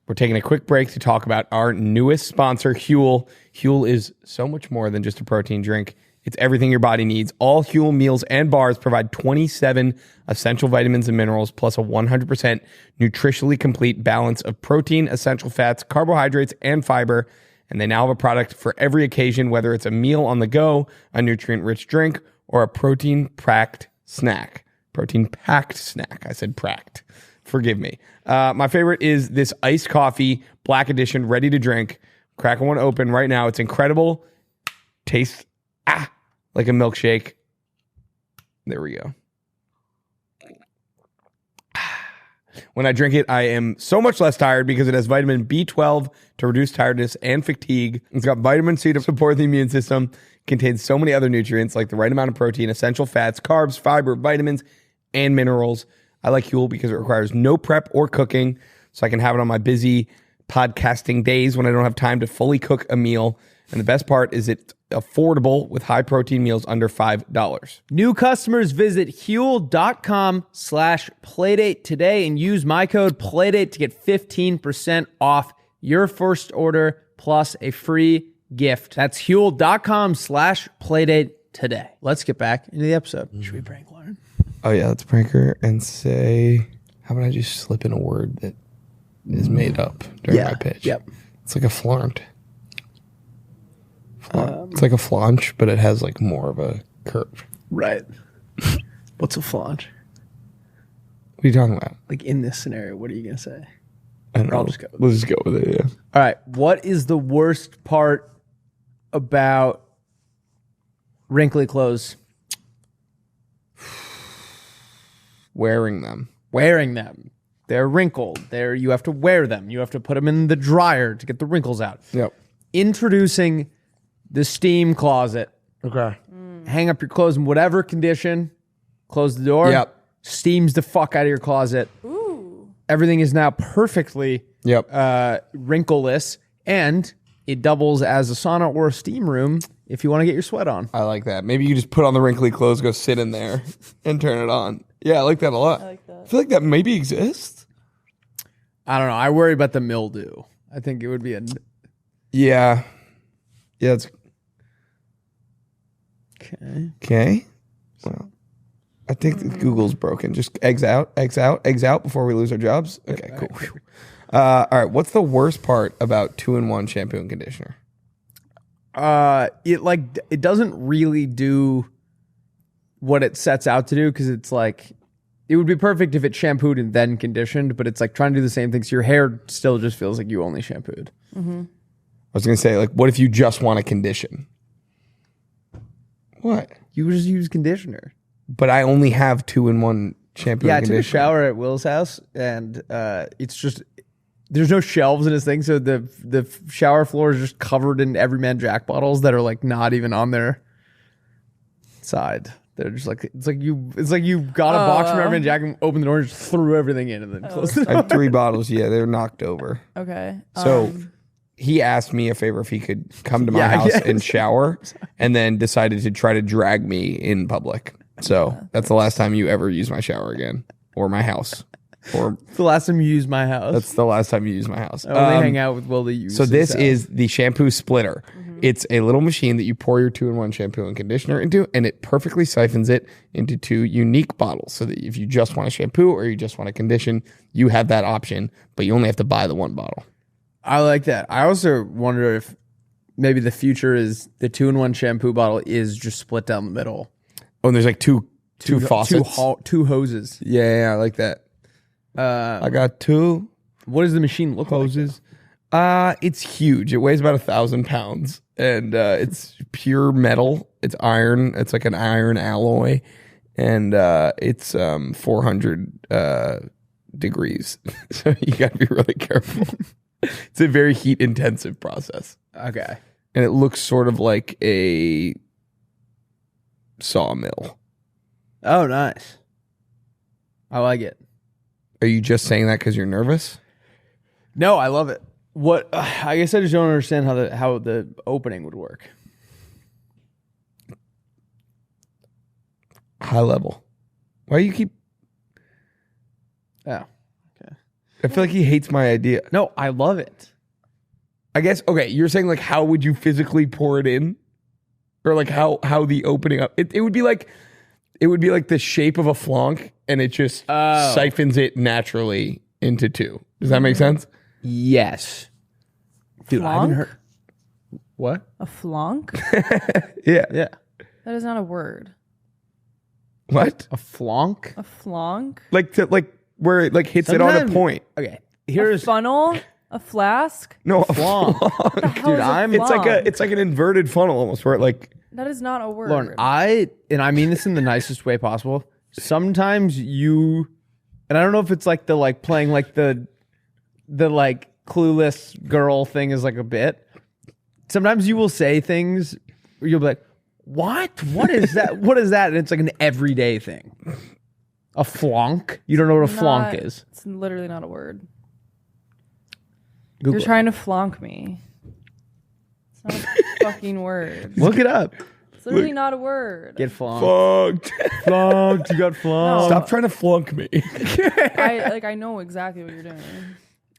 We're taking a quick break to talk about our newest sponsor, Huel. Huel is so much more than just a protein drink. It's everything your body needs. All Huel meals and bars provide 27 essential vitamins and minerals, plus a 100% nutritionally complete balance of protein, essential fats, carbohydrates, and fiber. And they now have a product for every occasion, whether it's a meal on the go, a nutrient-rich drink, or a protein-packed snack. Protein-packed snack. I said pracked. Forgive me. My favorite is this iced coffee, Black Edition, ready to drink. Cracking one open right now. It's incredible. Tastes like a milkshake. There we go. When I drink it, I am so much less tired because it has vitamin B12 to reduce tiredness and fatigue. It's got vitamin C to support the immune system. Contains so many other nutrients like the right amount of protein, essential fats, carbs, fiber, vitamins, and minerals. I like Huel because it requires no prep or cooking, so I can have it on my busy podcasting days when I don't have time to fully cook a meal. And the best part is it's affordable with high protein meals under $5. New customers visit Huel.com/Playdate today and use my code Playdate to get 15% off your first order plus a free gift. That's Huel.com/Playdate today. Let's get back into the episode. Should we prank Lauren? Oh yeah, let's prank her and say, how about I just slip in a word that is made up during my pitch? Yep. It's like a flaunt. It's like a flange, but it has like more of a curve. Right. What's a flange? What are you talking about? Like in this scenario, what are you going to say? I don't know. I'll just go. Let's just go with it, yeah. All right. What is the worst part about wrinkly clothes? Wearing them. Wearing them. They're wrinkled. You have to wear them. You have to put them in the dryer to get the wrinkles out. Yep. Introducing the steam closet. Okay. Hang up your clothes in whatever condition. Close the door. Yep. Steams the fuck out of your closet. Ooh. Everything is now perfectly wrinkleless, and it doubles as a sauna or a steam room if you want to get your sweat on. I like that. Maybe you just put on the wrinkly clothes, go sit in there, and turn it on. Yeah, I like that a lot. I like that. I feel like that maybe exists. I don't know. I worry about the mildew. I think it would be a... Yeah. Yeah, it's... Okay. Well, I think that Google's broken. Just eggs out before we lose our jobs. Okay, cool. All right, what's the worst part about 2-in-1 shampoo and conditioner? It doesn't really do what it sets out to do, because it's like, it would be perfect if it shampooed and then conditioned, but it's like trying to do the same thing, so your hair still just feels like you only shampooed. Mm-hmm. I was gonna say, like, what if you just want to condition? What? You just use conditioner. But I only have 2-in-1 shampoo and conditioner. Yeah, I took a shower at Will's house, and it's just, there's no shelves in his thing, so the shower floor is just covered in Everyman Jack bottles that are like not even on their side. They're just like, it's like you got a box from Everyman Jack and opened the door and just threw everything in and then closed it. I have 3 bottles. Yeah, they're knocked over. Okay. So he asked me a favor if he could come to my house and shower, and then decided to try to drag me in public. So that's the last time you ever use my shower again, or my house. Or the last time you used my house. That's the last time you use my house. I only hang out with Will to use. So this is the shampoo splitter. Mm-hmm. It's a little machine that you pour your 2-in-1 shampoo and conditioner into, and it perfectly siphons it into 2 unique bottles. So that if you just want to shampoo or you just want to condition, you have that option, but you only have to buy the 1 bottle. I like that. I also wonder if maybe the future is the 2-in-1 shampoo bottle is just split down the middle. Oh, and there's like two faucets, two hoses. Yeah, I like that. I got 2. What does the machine look hoses? Like? It's huge. It weighs about 1,000 pounds, and it's pure metal. It's iron. It's like an iron alloy, and it's 400 degrees. So you got to be really careful. It's a very heat intensive process. Okay, and it looks sort of like a sawmill. Oh, nice. I like it. Are you just saying that because you're nervous? No, I love it. What I guess I just don't understand how the opening would work. High level. Why do you keep? Oh, okay. I feel like he hates my idea. No, I love it. I guess okay. You're saying like how would you physically pour it in, or like how the opening up? It would be like the shape of a flonk, and it just siphons it naturally into 2. Does that make sense? Yes. Dude, flonk? I haven't heard. What? A flonk? Yeah. That is not a word. What? A flonk? A flonk? Like where it like hits it on a point. Okay. Here's a funnel? A flask? No, a flonk. Dude, It's it's like an inverted funnel almost, where it like That is not a word. Lauren, I mean this in the nicest way possible. Sometimes you, and I don't know if it's like the like playing like the like clueless girl thing is like a bit. Sometimes you will say things where you'll be like, what? What is that? What is that? And it's like an everyday thing. A flonk? You don't know what a flonk is. It's literally not a word. Google You're trying to flonk me. It's not a fucking word. Look it up. It's literally not a word. Get flunked. Flunked. Flunked. You got flunked. Stop trying to flunk me. I know exactly what you're doing.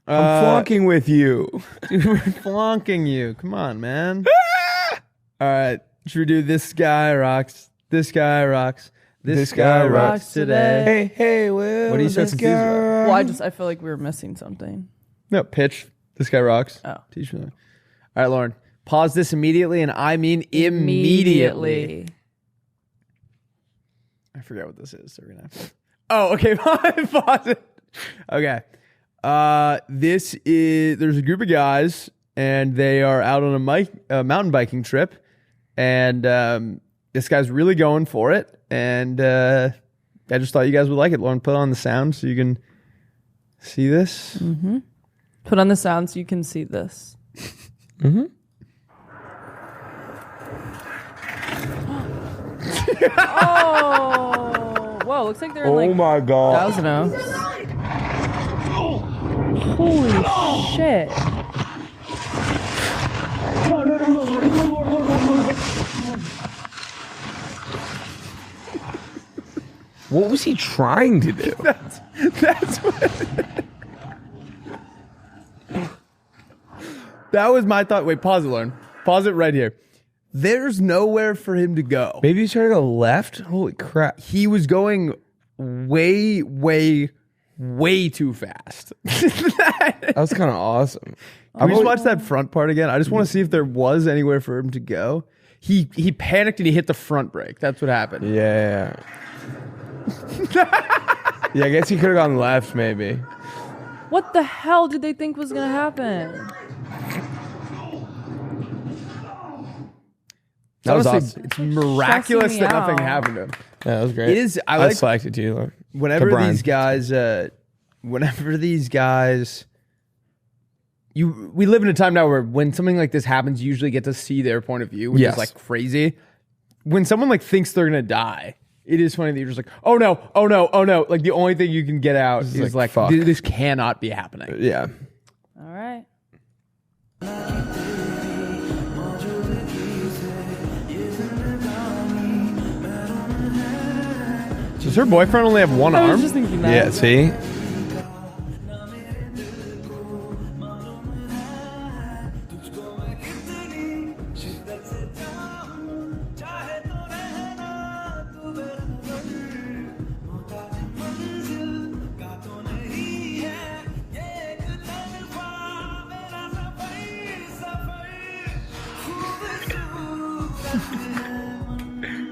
I'm flunking with you. Dude, we're flunking you. Come on, man. All right. Should we do this guy rocks? This guy rocks. This guy rocks today. Hey, Will. What do you start confused about? Well, I feel like we were missing something. No, pitch. This guy rocks. Oh. Teach me. All right, Lauren. Pause this immediately, and I mean immediately. I forget what this is. So we're gonna have to... Oh, okay. Pause it. Okay. There's a group of guys, and they are out on a mountain biking trip, and this guy's really going for it, and I just thought you guys would like it. Lauren, put on the sound so you can see this. Mm-hmm. Put on the sound so you can see this. Mm-hmm. Oh, whoa! Looks like they're in like my God. Thousand Oaks. Holy shit! What was he trying to do? That's what. That was my thought. Wait, pause it, Lauren. Pause it right here. There's nowhere for him to go. Maybe he's trying to go left? Holy crap. He was going way, way, way too fast. That was kind of awesome. Can we just watch that front part again? I just want to see if there was anywhere for him to go. He panicked and he hit the front brake. That's what happened. Yeah. Yeah, I guess he could have gone left, maybe. What the hell did they think was gonna happen? That was Honestly, awesome. it's miraculous Stressing me that nothing out. happened to him. Yeah, that was great. It is. I I like slacked it to you, Lauren. whenever To Brian. these guys. We live in a time now where when something like this happens, you usually get to see their point of view, which Yes. is like crazy. When someone like thinks they're gonna die, it is funny that you're just like, oh no, oh no, oh no. Like the only thing you can get out is like, fuck. this cannot be happening. Yeah. All right. Does her boyfriend only have one I arm? was just thinking that. Yeah, see?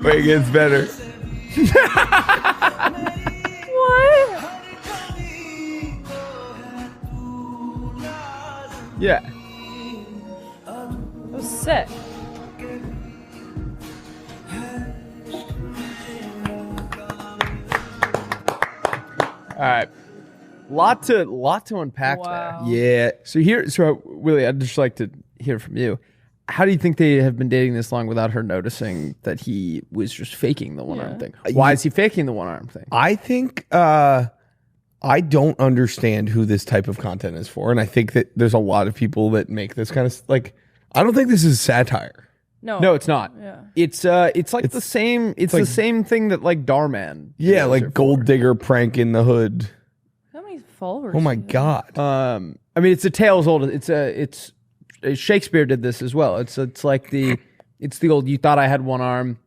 Wait, it gets better. What? Yeah. That was sick. All right. Lot to unpack Wow. there. Yeah. So Willie, I'd just like to hear from you. How do you think they have been dating this long without her noticing that he was just faking the one arm thing? Why is he faking the one arm thing? I think I don't understand who this type of content is for. And I think that there's a lot of people that make this kind of like, I don't think this is satire. No, it's not. Yeah. It's like the same. It's like- the same thing that like Darman. Yeah, videos are like for. gold digger prank in the hood. How many followers? Oh my do you God. I mean, it's a tale's old. It's Shakespeare did this as well. It's like the old. You thought I had one arm.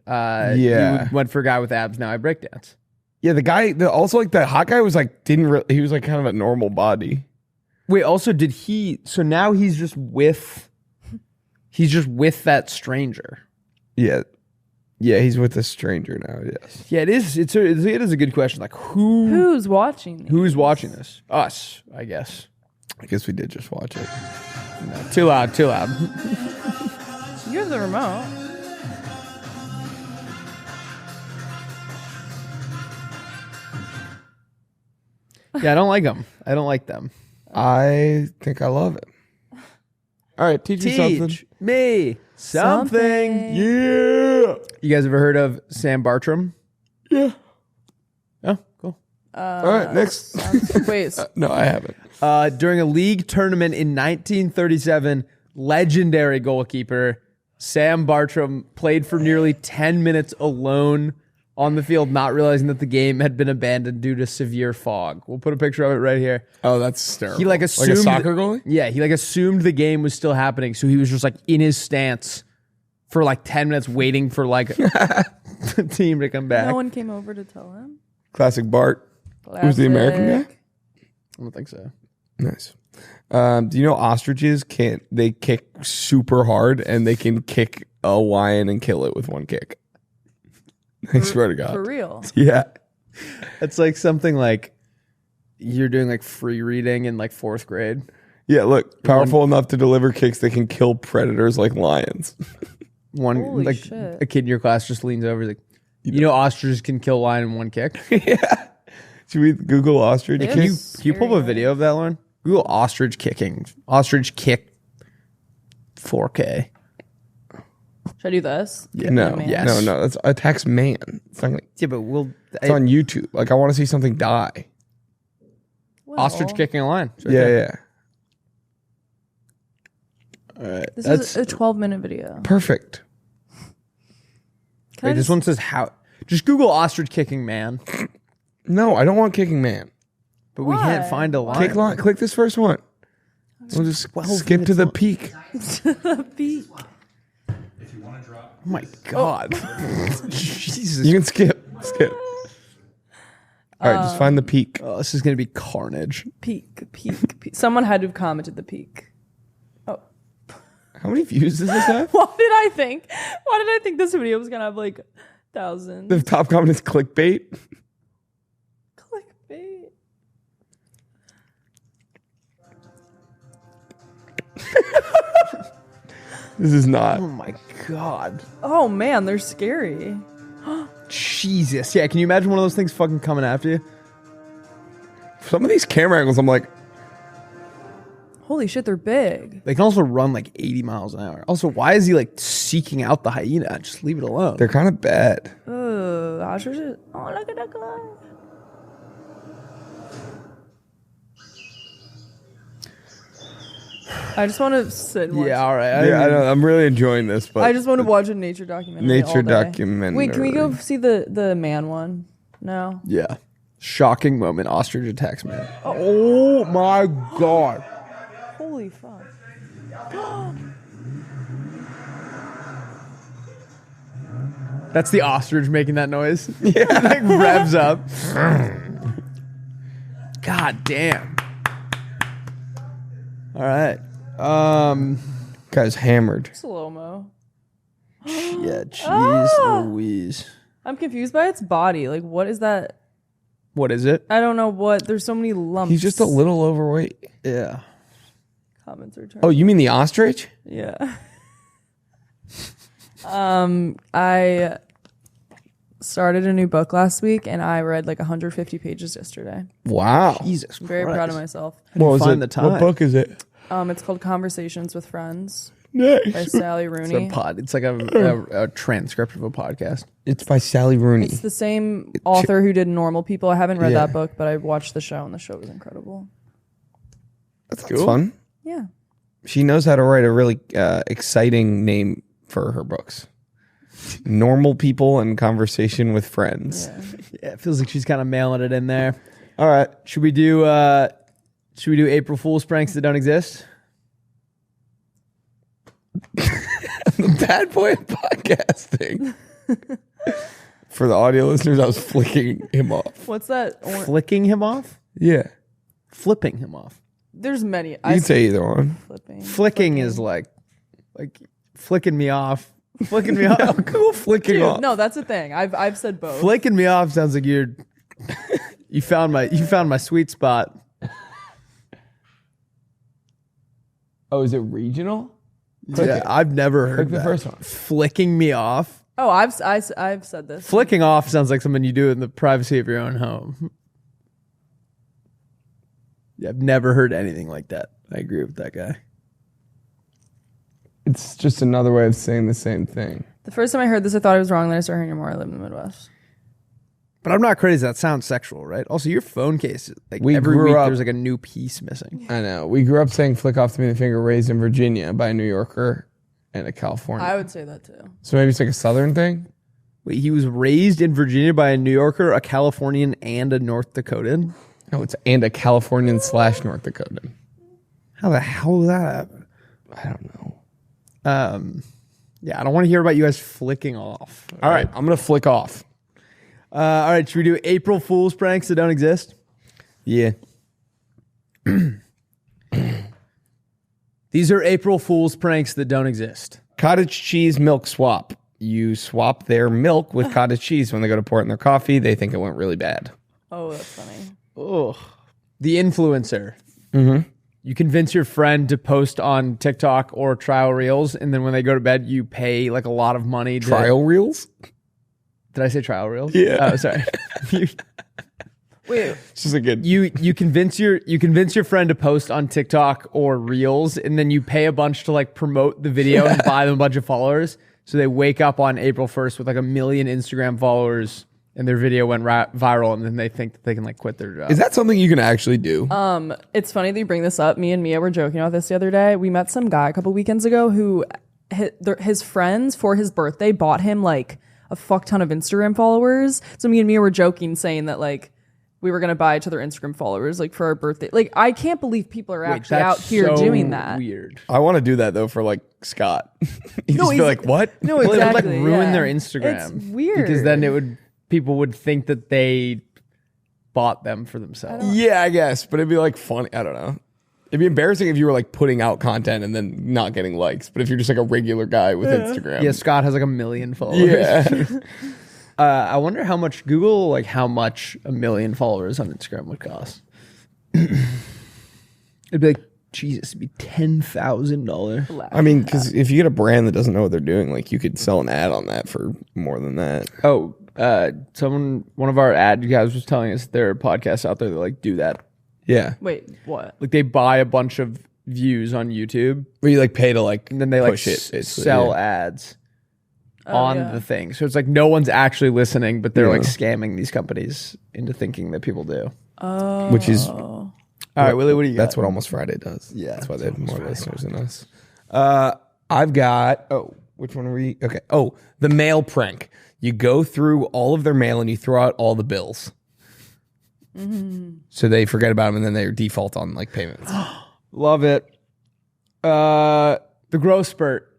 Yeah. You went for a guy with abs. Now I breakdance. Yeah, the guy, also like the hot guy was like, he was like kind of a normal body. Wait. Also, did he? So now he's just with that stranger. Yeah. Yeah, he's with a stranger now, yes. Yeah, it is. It is a good question. Like Who's watching? These? who's watching this? Us, I guess. I guess we did just watch it. No, too loud. Too loud. You have the remote. Yeah, I don't like them. I don't like them. I think I love it. All right, teach me something. Me something. Yeah. You guys ever heard of Sam Bartram? Yeah. Oh, cool. All right, next. Wait. No, I haven't. During a league tournament in 1937, legendary goalkeeper Sam Bartram played for nearly 10 minutes alone on the field, not realizing that the game had been abandoned due to severe fog. We'll put a picture of it right here. Oh, that's terrible. He assumed a soccer goalie? Yeah, he assumed the game was still happening, so he was just in his stance for 10 minutes waiting for the team to come back. No one came over to tell him. Classic Bart. Who's the American guy? I don't think so. Nice. Do you know ostriches they kick super hard and they can kick a lion and kill it with one kick? I swear to God. For real? Yeah. It's something you're doing free reading in 4th grade. Yeah, look, powerful enough to deliver kicks that can kill predators like lions. Holy shit. A kid in your class just leans over, he's you know ostriches can kill a lion in one kick? Yeah. Should we Google ostrich? They have Can you pull up a video of that, Lauren? Google ostrich kicking. Ostrich kick 4K. Should I do this? Yeah. No, Yes. no, that's attacks man. It's not Yeah, but it's on YouTube. I want to see something die. Well, ostrich kicking a lion. It's right Yeah, there. yeah. All right. This is a 12-minute video. Perfect. Can I Wait, this just- one says how. Just Google ostrich kicking man. No, I don't want kicking man. But we can't Why? find a lion. Kick line. Click this first one. We'll just 12 skip to minutes the long. peak. Beak. Oh my God. Jesus. You can skip. Skip. All right, just find the peak. Oh, this is going to be carnage. Peak. Someone had to have commented the peak. Oh. How many views does this have? Why did I think this video was going to have thousands? The top comment is clickbait. Clickbait. This is not. Oh my God. Oh man, they're scary. Jesus. Yeah, can you imagine one of those things fucking coming after you? Some of these camera angles, I'm like, Holy shit, they're big. They can also run 80 miles an hour. Also, why is he seeking out the hyena? Just leave it alone. they're kind of bad. Ugh, ostriches. Oh, look at that guy. I just want to sit and watch. Yeah, all right. Yeah, I know. I'm really enjoying this, but I just want to watch a nature documentary. Nature all day. documentary. Wait, can we go see the man one? No. Yeah. Shocking moment. Ostrich attacks man. Oh my God. Holy fuck. That's the ostrich making that noise. Yeah. Revs up. God damn. All right. Guy's hammered. Slow mo. Yeah, jeez Louise. I'm confused by its body. What is that? What is it? I don't know what. There's so many lumps. He's just a little overweight. Yeah. Comments are Oh, you mean the ostrich? Yeah. I started a new book last week and I read 150 pages yesterday. Wow. Jesus I'm very Christ. proud of myself. What was find it? the time? What book is it? It's called Conversations with Friends by Nice. Sally It's Rooney. a pod. It's a transcript of a podcast. It's by Sally Rooney. It's the same author who did Normal People. I haven't read Yeah. that book, but I watched the show and the show was incredible. That's fun. Yeah. She knows how to write a really exciting name for her books. Normal People and Conversation with Friends. Yeah. Yeah, it feels like she's kind of mailing it in there. All right. Should we do April Fool's pranks that don't exist? The bad boy of podcasting. For the audio listeners, I was flicking him off. What's that? Flicking him off? Yeah. Flipping him off. There's many. You can say either one. Flicking is like flicking me off. Flicking me off. Cool flicking Dude, off. no, that's the thing. I've said both. Flicking me off sounds like you found my sweet spot. Oh, is it regional? Yeah, I've never heard Click the that. first one. Flicking me off. Oh, I've said this. Flicking off sounds like something you do in the privacy of your own home. Yeah, I've never heard anything like that. I agree with that guy. It's just another way of saying the same thing. The first time I heard this, I thought it was wrong. Then I started hearing it more. I live in the Midwest. But I'm not crazy. That sounds sexual, right? Also, your phone case, like We every grew week, up- there's like a new piece missing. I know. We grew up saying "flick off the middle finger," raised in Virginia by a New Yorker and a California. I would say that too. So maybe it's like a Southern thing. Wait, he was raised in Virginia by a New Yorker, a Californian, and a North Dakotan? No, it's and a Californian / North Dakotan. How the hell did that happen? I don't know. Yeah, I don't want to hear about you guys flicking off. All right, I'm gonna flick off. All right, should we do April Fool's pranks that don't exist? Yeah. These are April Fool's pranks that don't exist. Cottage cheese milk swap. You swap their milk with cottage cheese. When they go to pour it in their coffee, they think it went really bad. Oh, that's funny. Ugh. The influencer. Mm-hmm. You convince your friend to post on TikTok or trial reels, and then when they go to bed, you pay like a lot of money. Trial reels? Did I say trial reels? Yeah. Oh, sorry. Wait, It's just a good. You convince your friend to post on TikTok or reels, and then you pay a bunch to like promote the video and buy them a bunch of followers. So they wake up on April 1st with like 1 million Instagram followers, and their video went viral, and then they think that they can like quit their job. Is that something you can actually do? it's funny that you bring this up. Me and Mia were joking about this the other day. We met some guy a couple weekends ago who his friends for his birthday bought him like a fuck ton of Instagram followers. So me and Mia were joking, saying that like we were gonna buy each other Instagram followers like for our birthday. Like I can't believe people are actually out here so doing that. Weird. I want to do that though for like Scott. You No, just be he's- like, what? No, Well, exactly. it would like ruin yeah. their Instagram. It's weird because then people would think that they bought them for themselves. Yeah, I guess, but it'd be like funny. I don't know. It'd be embarrassing if you were like putting out content and then not getting likes. But if you're just like a regular guy with Instagram, Yeah, Scott has like 1 million followers. yeah. I wonder how much Google, like how much 1 million followers on Instagram would cost. It'd be like, Jesus, it'd be $10,000. I mean, because if you get a brand that doesn't know what they're doing, like you could sell an ad on that for more than that. Oh, one of our ad guys was telling us there are podcasts out there that like do that. Yeah, Wait, what? Like they buy a bunch of views on YouTube, where you like pay to like, and then they like push it, basically, sell yeah. ads Oh, on yeah. the thing. So it's like no one's actually listening, but they're Yeah. like scamming these companies into thinking that people do. which is All right, Willie, what do you got? that's what Almost Friday does. Yeah, that's why that's they have what more Almost listeners than us. I've got which one are we? Okay. Oh, the mail prank. You go through all of their mail and you throw out all the bills. So they forget about them and then they default on like payments. Love it. The growth spurt.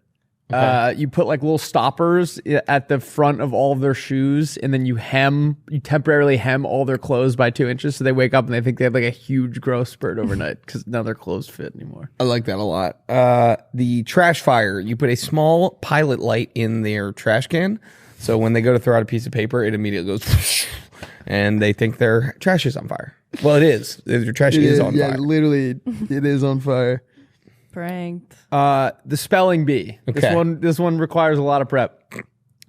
You put like little stoppers at the front of all of their shoes, and then you temporarily hem all their clothes by 2 inches, so they wake up and they think they have like a huge growth spurt overnight because none of their clothes fit anymore. I like that a lot. The trash fire. You put a small pilot light in their trash can, so when they go to throw out a piece of paper, it immediately goes, and they think their trash is on fire. Well, it is. Their trash is on fire. Literally, it is on fire. Pranked. The spelling bee. Okay. This one requires a lot of prep.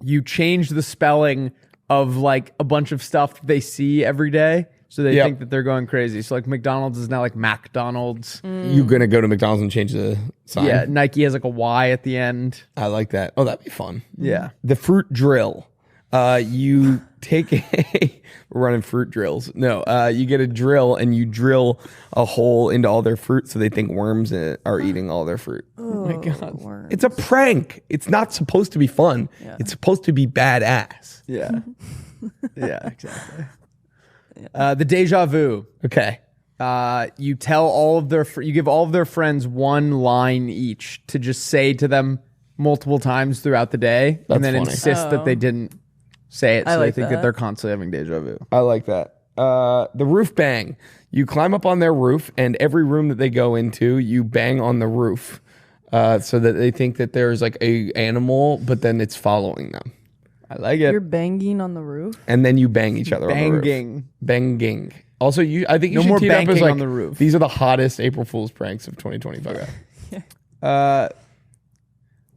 You change the spelling of like a bunch of stuff they see every day, so they Yep. think that they're going crazy. So like McDonald's is now like McDonald's. You gonna go to McDonald's and change the sign? Yeah, Nike has like a Y at the end. I like that. Oh, that'd be fun. Yeah. The fruit drill. You take we're running fruit drills. No, you get a drill and you drill a hole into all their fruit so they think worms are eating all their fruit. Oh my God. It's a prank. It's not supposed to be fun. Yeah. It's supposed to be badass. Yeah. Yeah, exactly. The deja vu. Okay. You tell all of you give all of their friends one line each to just say to them multiple times throughout the day, That's and then funny. insist that they didn't say it, so I they like think that that. they're constantly having deja vu. I like that. The roof bang. You climb up on their roof, and every room that they go into, you bang on the roof, so that they think that there's like a animal, but then it's following them. I like it. You're banging on the roof. And then you bang each other on the roof. Banging. Banging. Also, I think you No should more tee it up as banking like, on the roof. These are the hottest April Fool's pranks of 2025.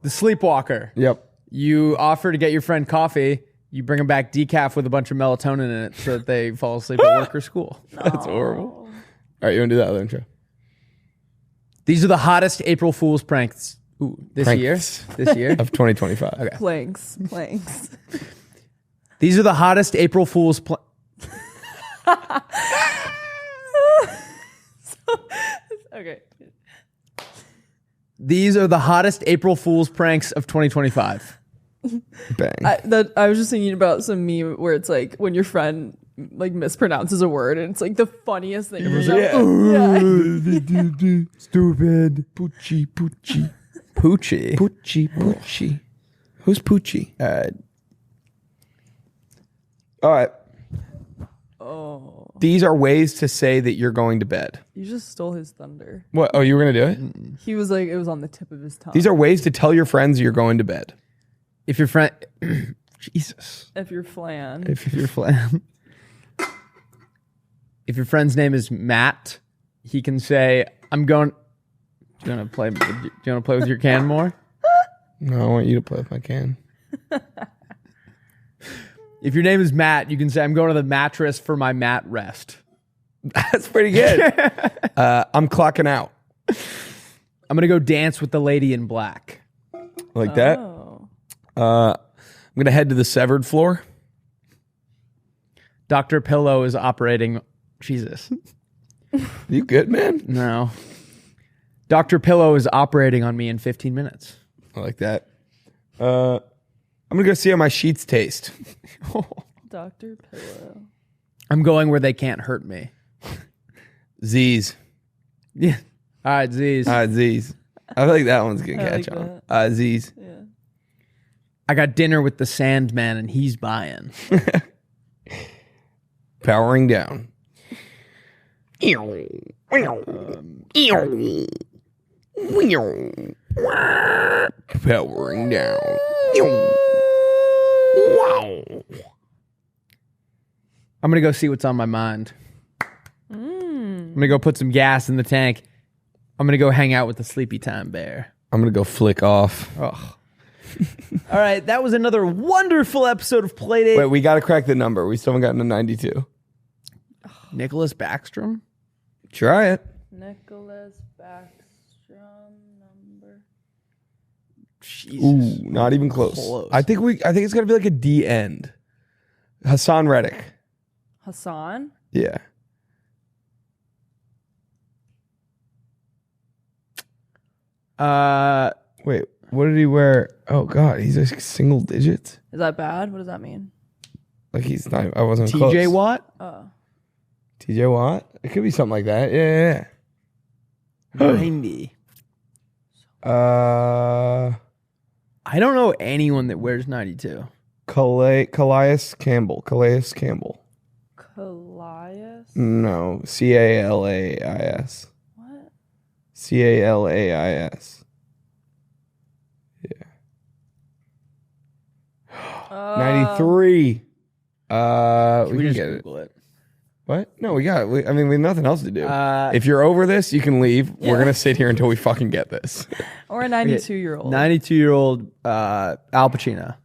The sleepwalker. Yep. You offer to get your friend coffee. You bring them back decaf with a bunch of melatonin in it so that they fall asleep at work or school. That's horrible. All right, you want to do that other intro? These are the hottest April Fool's pranks this year. Of 2025. Okay. Planks. These are the hottest April Fool's Okay. These are the hottest April Fool's pranks of 2025. Bang. I was just thinking about some meme where it's like when your friend like mispronounces a word and it's like the funniest thing. Yeah. Stupid. Poochie. Poochie. Who's Poochie? All right. Oh, These are ways to say that you're going to bed. you just stole his thunder. What? Oh, you were going to do it? He was like, it was on the tip of his tongue. These are ways to tell your friends you're going to bed. If your friend... Jesus. if you're flan. If your friend... If your friend's name is Matt, he can say, I'm going... Do you want to play with your can more? No, I want you to play with my can. If your name is Matt, you can say, I'm going to the mattress for my mat rest. That's pretty good. I'm clocking out. I'm going to go dance with the lady in black. Like that. Oh. I'm going to head to the severed floor. Dr. Pillow is operating... Jesus. You good, man? No. Dr. Pillow is operating on me in 15 minutes. I like that. I'm going to go see how my sheets taste. Dr. Pillow. I'm going where they can't hurt me. Z's. Yeah. All right, Z's. Z's. I feel like that one's going to I catch like on. Z's. Yeah. I got dinner with the Sandman and he's buying. Powering down. Powering down. Wow. I'm going to go see what's on my mind. I'm going to go put some gas in the tank. I'm going to go hang out with the Sleepy Time Bear. I'm going to go flick off. Oh. All right, that was another wonderful episode of Playdate. Wait, we got to crack the number. We still haven't gotten to 92. Nicholas Backstrom? Try it. Nicholas Backstrom number. Jesus. Ooh, not even close. I think it's gonna be like a D end. Hassan Reddick. Hassan? Yeah. Wait, what did he wear? Oh God, he's like single digits. Is that bad? What does that mean? Like he's not. I wasn't TJ close. Watt? Oh. TJ Watt? It could be something like that. Yeah. 90. Yeah. I don't know anyone that wears 92. Calais Campbell. Calias? No, Calais. What? Calais. Yeah. 93. We can just get it. Google it. What? No, we got it. I mean, we have nothing else to do. If you're over this, you can leave. Yeah. We're going to sit here until we fucking get this. Or a 92-year-old. 92-year-old Al Pacino.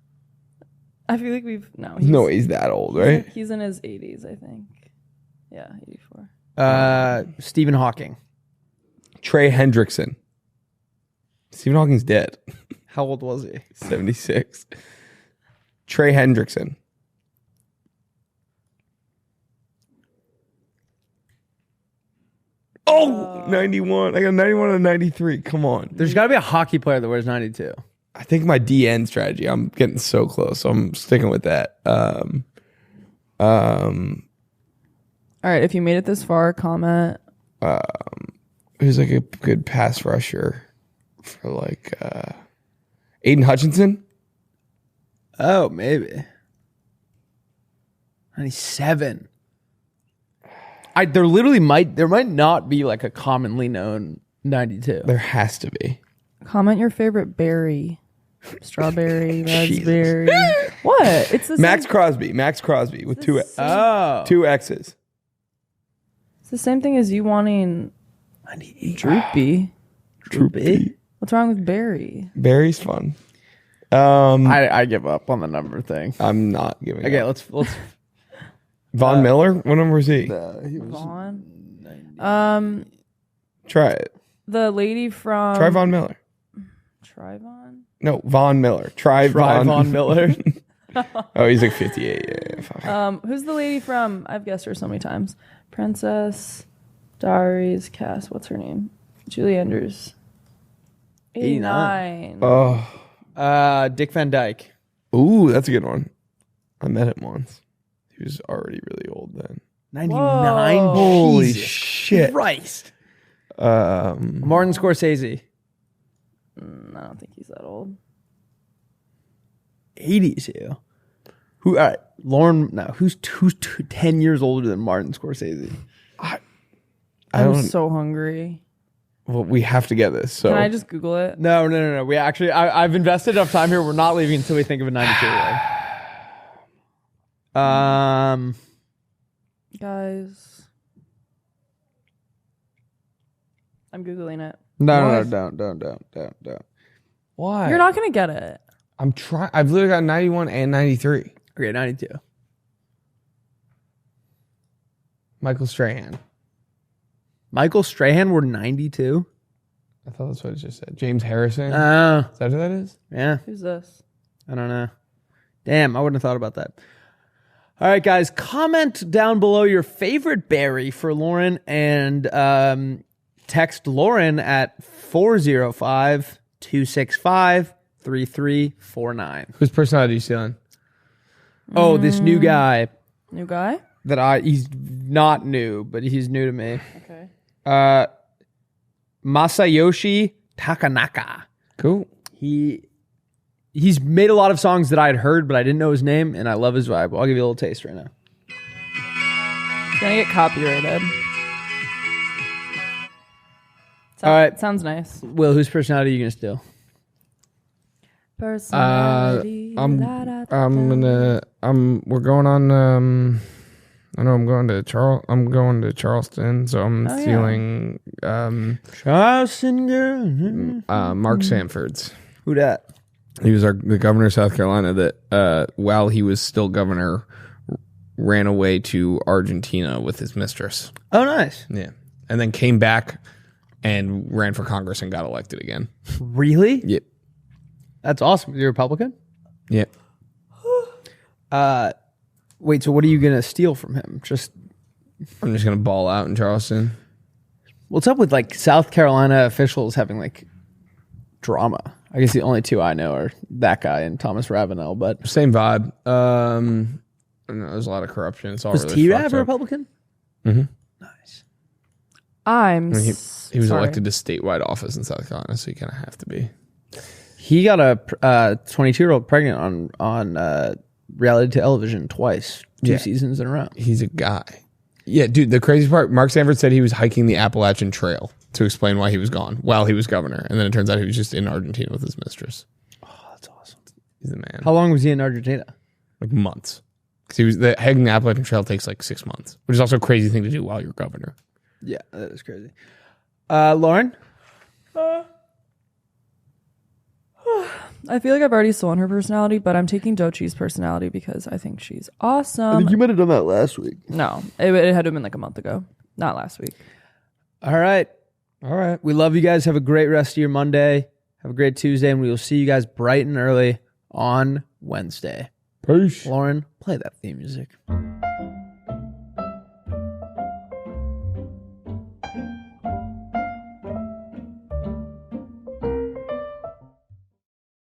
I feel like we've... No, He's that old, right? He's in his 80s, I think. Yeah, 84. Stephen Hawking. Trey Hendrickson. Stephen Hawking's dead. How old was he? 76. Trey Hendrickson. Oh, 91. I got 91 and 93. Come on. There's got to be a hockey player that wears 92. I think my DN strategy, I'm getting so close. So I'm sticking with that. All right, if you made it this far, comment. Who's like a good pass rusher for like Aiden Hutchinson? Oh, maybe. 97. There might not be like a commonly known 92. There has to be. Comment your favorite berry. Strawberry, raspberry. What? It's the Max same. Crosby with two Oh. X's. It's the same thing as you wanting 98. droopy. Droopy. What's wrong with berry? Berry's fun. I give up on the number thing. I'm not giving Okay, up. let's Von Miller? What number is he? Vaughn? Try it. The lady from Try Von Miller. Trayvon? No, Von Miller. Try Von Miller. Oh, he's like 58. Yeah, fuck. Who's the lady from? I've guessed her so many times. Princess Diaries. Cass. What's her name? Julie Andrews. 89. Oh. Dick Van Dyke. Ooh, that's a good one. I met him once. He was already really old then. 99. Whoa. Holy Jesus shit. Christ. Martin Scorsese. I don't think he's that old. 80s, you. Who? All right, Lauren. No, who's 10 years older than Martin Scorsese? I'm so hungry. Well, we have to get this. So Can I just Google it? No. We actually, I've invested enough time here. We're not leaving until we think of a 92 year old. Guys, I'm Googling it. No, don't. why? You're not gonna get it. I'm trying. I've literally got 91 and 93. Okay, 92. Michael Strahan. Michael Strahan were 92. I thought that's what it just said. James Harrison. Oh, Is that who that is? yeah. Who's this? I don't know. Damn, I wouldn't have thought about that. All right, guys, comment down below your favorite berry for Lauren and text Lauren at 405-265-3349. Whose personality are you stealing? Oh, this new guy New guy? he's not new, but he's new to me. Okay. Masayoshi Takanaka. Cool. He's made a lot of songs that I'd heard, but I didn't know his name, and I love his vibe. I'll give you a little taste right now. It's gonna get copyrighted. All right. Sounds nice. Will, whose personality are you going to steal? Personality. We're going on, I know I'm going to Charleston, so I'm stealing, Charleston girl. Mark Sanford's. Who that? He was the governor of South Carolina that, while he was still governor, ran away to Argentina with his mistress. Oh, nice. Yeah. And then came back and ran for Congress and got elected again. Really? Yep. That's awesome. You're a Republican? Yep. Wait, so what are you going to steal from him? I'm just going to ball out in Charleston. What's up with like South Carolina officials having like drama? I guess the only two I know are that guy and Thomas Ravenel, but Same vibe. I know there's a lot of corruption. It's all was really T-Rav fucked a up. Republican? Mm-hmm. Nice. I mean, he was elected to statewide office in South Carolina, so you kind of have to be. He got a 22-year-old pregnant on reality television twice, two seasons in a row. He's a guy. Yeah, dude, the crazy part, Mark Sanford said he was hiking the Appalachian Trail to explain why he was gone while he was governor. And then it turns out he was just in Argentina with his mistress. Oh, that's awesome. He's the man. How long was he in Argentina? Like months. Because the hiking the Appalachian Trail takes like 6 months, which is also a crazy thing to do while you're governor. Yeah, that is crazy. Lauren? I feel like I've already stolen her personality, but I'm taking Dochi's personality because I think she's awesome. I think you might have done that last week. No, it had to have been like a month ago, not last week. All right. We love you guys. Have a great rest of your Monday. Have a great Tuesday, and we will see you guys bright and early on Wednesday. Peace. Lauren, play that theme music.